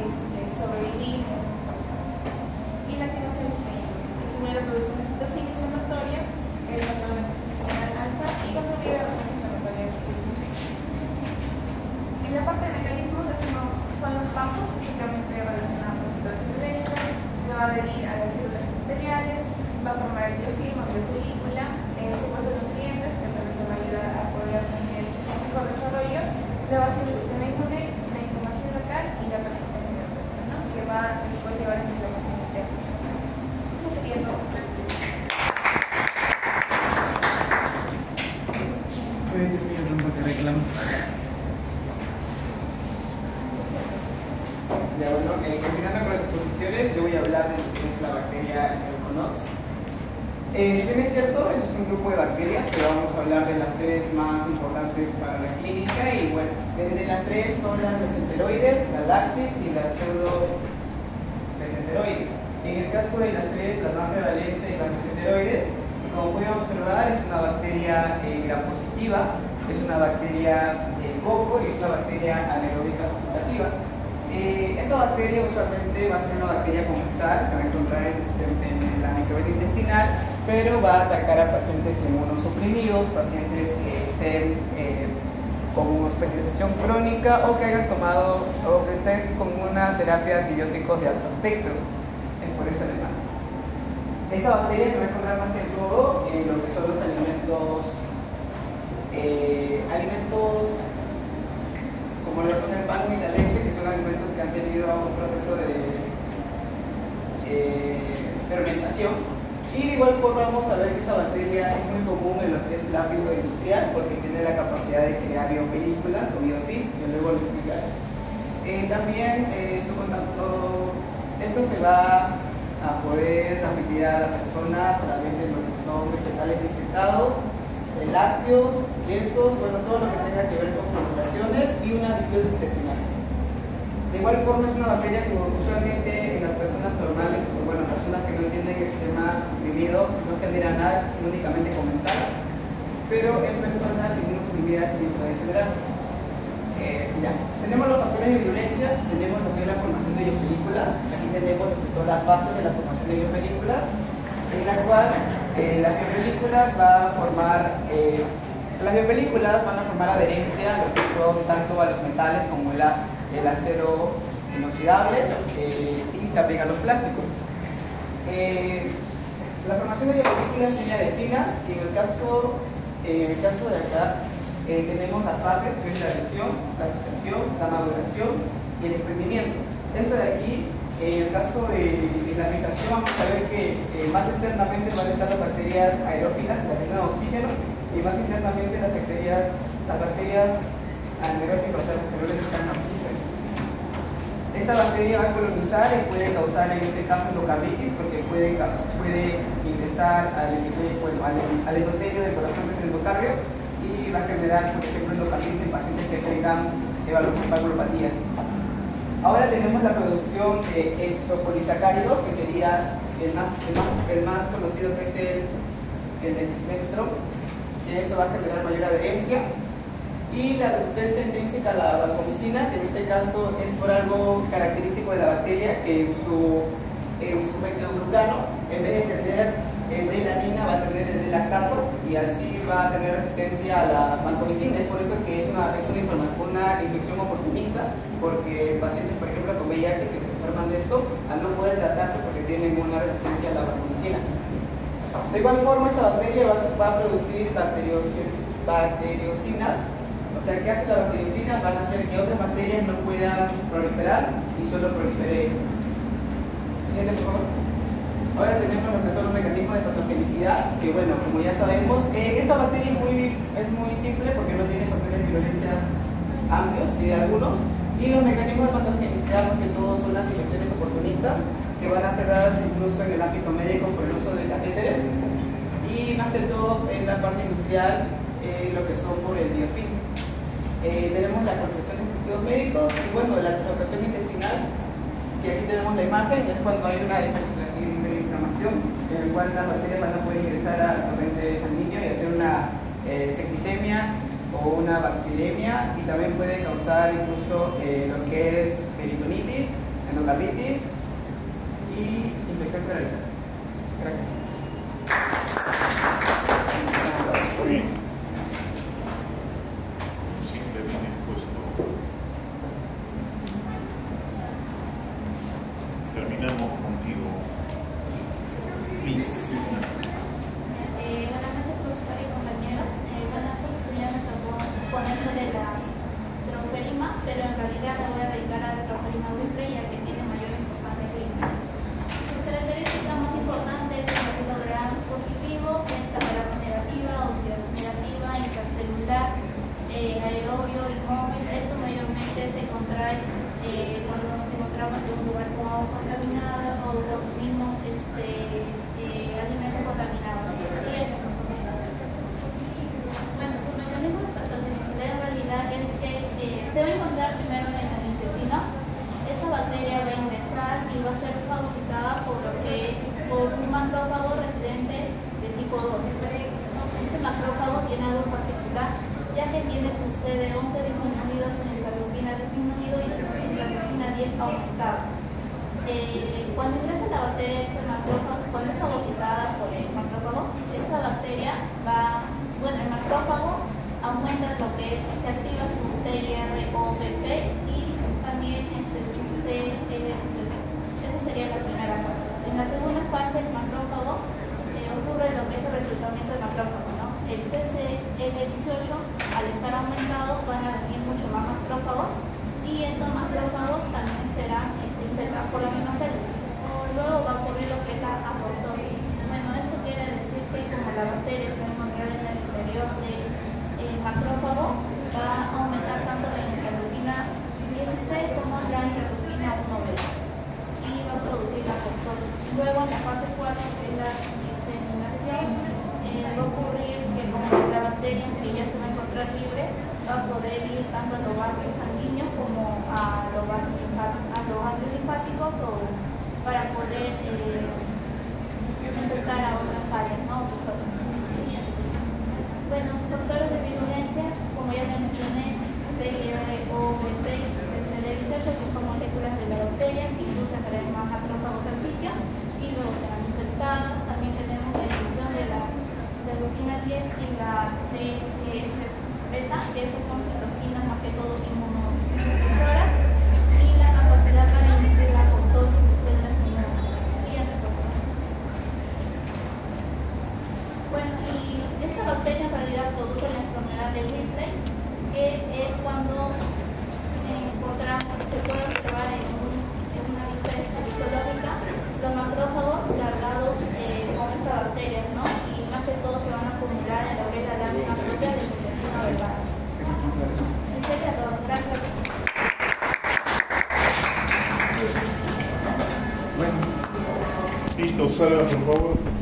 sobrevivir. Y la activación estimula la producción de citocina inflamatoria, el control de la posición alfa y contribuye a la respuesta inflamatoria. En la parte de mecanismos son los pasos típicamente relacionados con la violencia, se va a adherir a las células epiteliales, va a formar el biofilm o biopelícula, secuestro de nutrientes que también va a ayudar a poder tener un mejor desarrollo, luego va a ser el sistema inmune, la inflamación local y la persistencia del resto, que va después llevar a hablar de lo que es la bacteria Euconox. Si bien es cierto, eso es un grupo de bacterias, pero vamos a hablar de las tres más importantes para la clínica. Y bueno, de las tres son las mesenteroides, la lactis y las pseudomesenteroides. En el caso de las tres, la más prevalente es la mesenteroides. Como pueden observar, es una bacteria gram positiva, es una bacteria coco y es una bacteria anaeróbica facultativa. Esta bacteria usualmente va a ser una bacteria comensal, se va a encontrar en la microbiota intestinal, pero va a atacar a pacientes inmunosuprimidos, pacientes que estén con hospitalización crónica o que hayan tomado o que estén con una terapia de antibióticos de alto espectro, por eso alemán. Esta bacteria se va a encontrar más que todo en lo que son los alimentos como lo son el pan y la leche, que son alimentos que han tenido un proceso de fermentación. Y de igual forma vamos a ver que esta bacteria es muy común en lo que es el ámbito industrial, porque tiene la capacidad de crear biopelículas o biofilm, que luego lo explicaré. También esto se va a poder transmitir a la persona a través de lo que son vegetales infectados, lácteos, quesos, bueno, todo lo que tenga que ver con fermentaciones y una disbiosis intestinal. De igual forma es una bacteria que usualmente en las personas normales, o bueno, personas que no tienen el sistema suprimido, no genera nada, es únicamente comensal, pero en personas inmunosuprimidas sí puede generar. Tenemos los factores de virulencia, tenemos lo que es la formación de biopelículas, aquí tenemos lo que son las fases de la formación de biopelículas, en la cual las biopelículas van a formar adherencia a lo que son tanto a los metales como el acero inoxidable y también a los plásticos. La formación de biopelículas tiene adhesinas y en el caso de acá tenemos las fases, que es la adhesión, la expresión, la maduración y el exprimimiento. Esto de aquí, en el caso de la aplicación, vamos a ver que más externamente van a estar las bacterias aerófilas, las que tienen oxígeno, y más internamente las bacterias anaeróficas, o sea, las que no necesitan oxígeno. Esta bacteria va a colonizar y puede causar, en este caso, endocarditis, porque puede ingresar al endotelio del corazón, que es el endocardio, y va a generar, por ejemplo, endocarditis en pacientes que tengan valvulopatías. Ahora tenemos la producción de exopolisacáridos, que sería el más conocido, que es el dextro, que esto va a generar mayor adherencia. Y la resistencia intrínseca a la vancomicina, que en este caso es por algo característico de la bacteria, que en su beta-glucano, en vez de tener el D-lanina, va a tener el D-lactato y así va a tener resistencia a la vancomicina. Es por eso que es una infección oportunista, porque pacientes, por ejemplo, con VIH que se enferman de esto, al no poder tratarse porque tienen una resistencia a la vancomicina. De igual forma, esta bacteria va a producir bacteriocinas. O sea, ¿qué hace la bacteriocina? Van a hacer que otras bacterias no puedan proliferar y solo prolifere. Siguiente, por favor. Ahora tenemos lo que son los mecanismos de patogenicidad, que bueno, como ya sabemos, esta bacteria es muy simple porque no tiene factores de virulencias amplios, tiene algunos, y los mecanismos de patogenicidad más que todo son las infecciones oportunistas, que van a ser dadas incluso en el ámbito médico por el uso de catéteres, y más que todo en la parte industrial, lo que son por el biofilm. Tenemos la colonización de dispositivos médicos y bueno, la trocación intestinal, que aquí tenemos la imagen, es cuando hay una inflamación en la cual las bacterias van a poder ingresar al torrente sanguíneo y hacer una septicemia o una bacteremia, y también puede causar incluso lo que es peritonitis, endocarditis y infección generalizada. Gracias. Muy bien. Siempre bien expuesto. Terminamos contigo. Please. Buenas noches, profesor y compañeros. Bueno, solo ya me tocó poner sobre la troferima, pero en realidad me voy a dedicar a la troferima Whipple, ya que tiene mayor importancia clínica. Sus características más importantes es el ácido gram positivo, que es catarata negativa, oxidación negativa, intercelular, aerobio y móvil. Esto mayormente se contrae cuando nos encontramos en un lugar con agua contaminada o sucede 11 disminuidos en interleukina disminuido y interleukina 10 aumentado. Cuando ingresa la bacteria cuando es fagocitada por el macrófago, esta bacteria el macrófago aumenta lo que es, se activa su TIR-OBP y también su CL18. Esa sería la primera fase. En la segunda fase, el macrófago ocurre lo que es el reclutamiento del macrófago, ¿no? El CCL18, al estar aumentado, van a venir mucho más macrófagos y estos macrófagos también serán infectados por la misma célula. Luego va a ocurrir lo que es la apoptosis. Bueno, esto quiere decir que como la bacteria se va a encontrar en el interior del macrófago, va a aumentar tanto la interleukina 16 como la interleukina 1-beta y va a producir la apoptosis. Luego en la fase 4, que es la diseminación, va a ocurrir que como la bacteria en sí ya se va a encontrar libre, va a poder ir tanto a los vasos sanguíneos como a los vasos linfáticos o para poder infectar a otras áreas, ¿no? Bueno, sus factores de virulencia, como ya les mencioné, TIR-OBP y CCL18, que son moléculas de la bacteria que inducen a traer más macrófagos al sitio y luego serán infectados. También tenemos la inducción de la interleukina 10 y la TGF-beta, que estas son citoquinas más que todo inmunosupresoras, y la capacidad para inducir la apoptosis de células inmunes. Bueno, y esta bacteria en realidad produce la enfermedad de Ripley, que es cuando se puede observar en una vista histológica los macrófagos cargados con esta bacteria, ¿no? Y más que todo se van a acumular en lo que es la lámina propia del intestino delgado. En serio, todo. Gracias. Listo, salga por favor.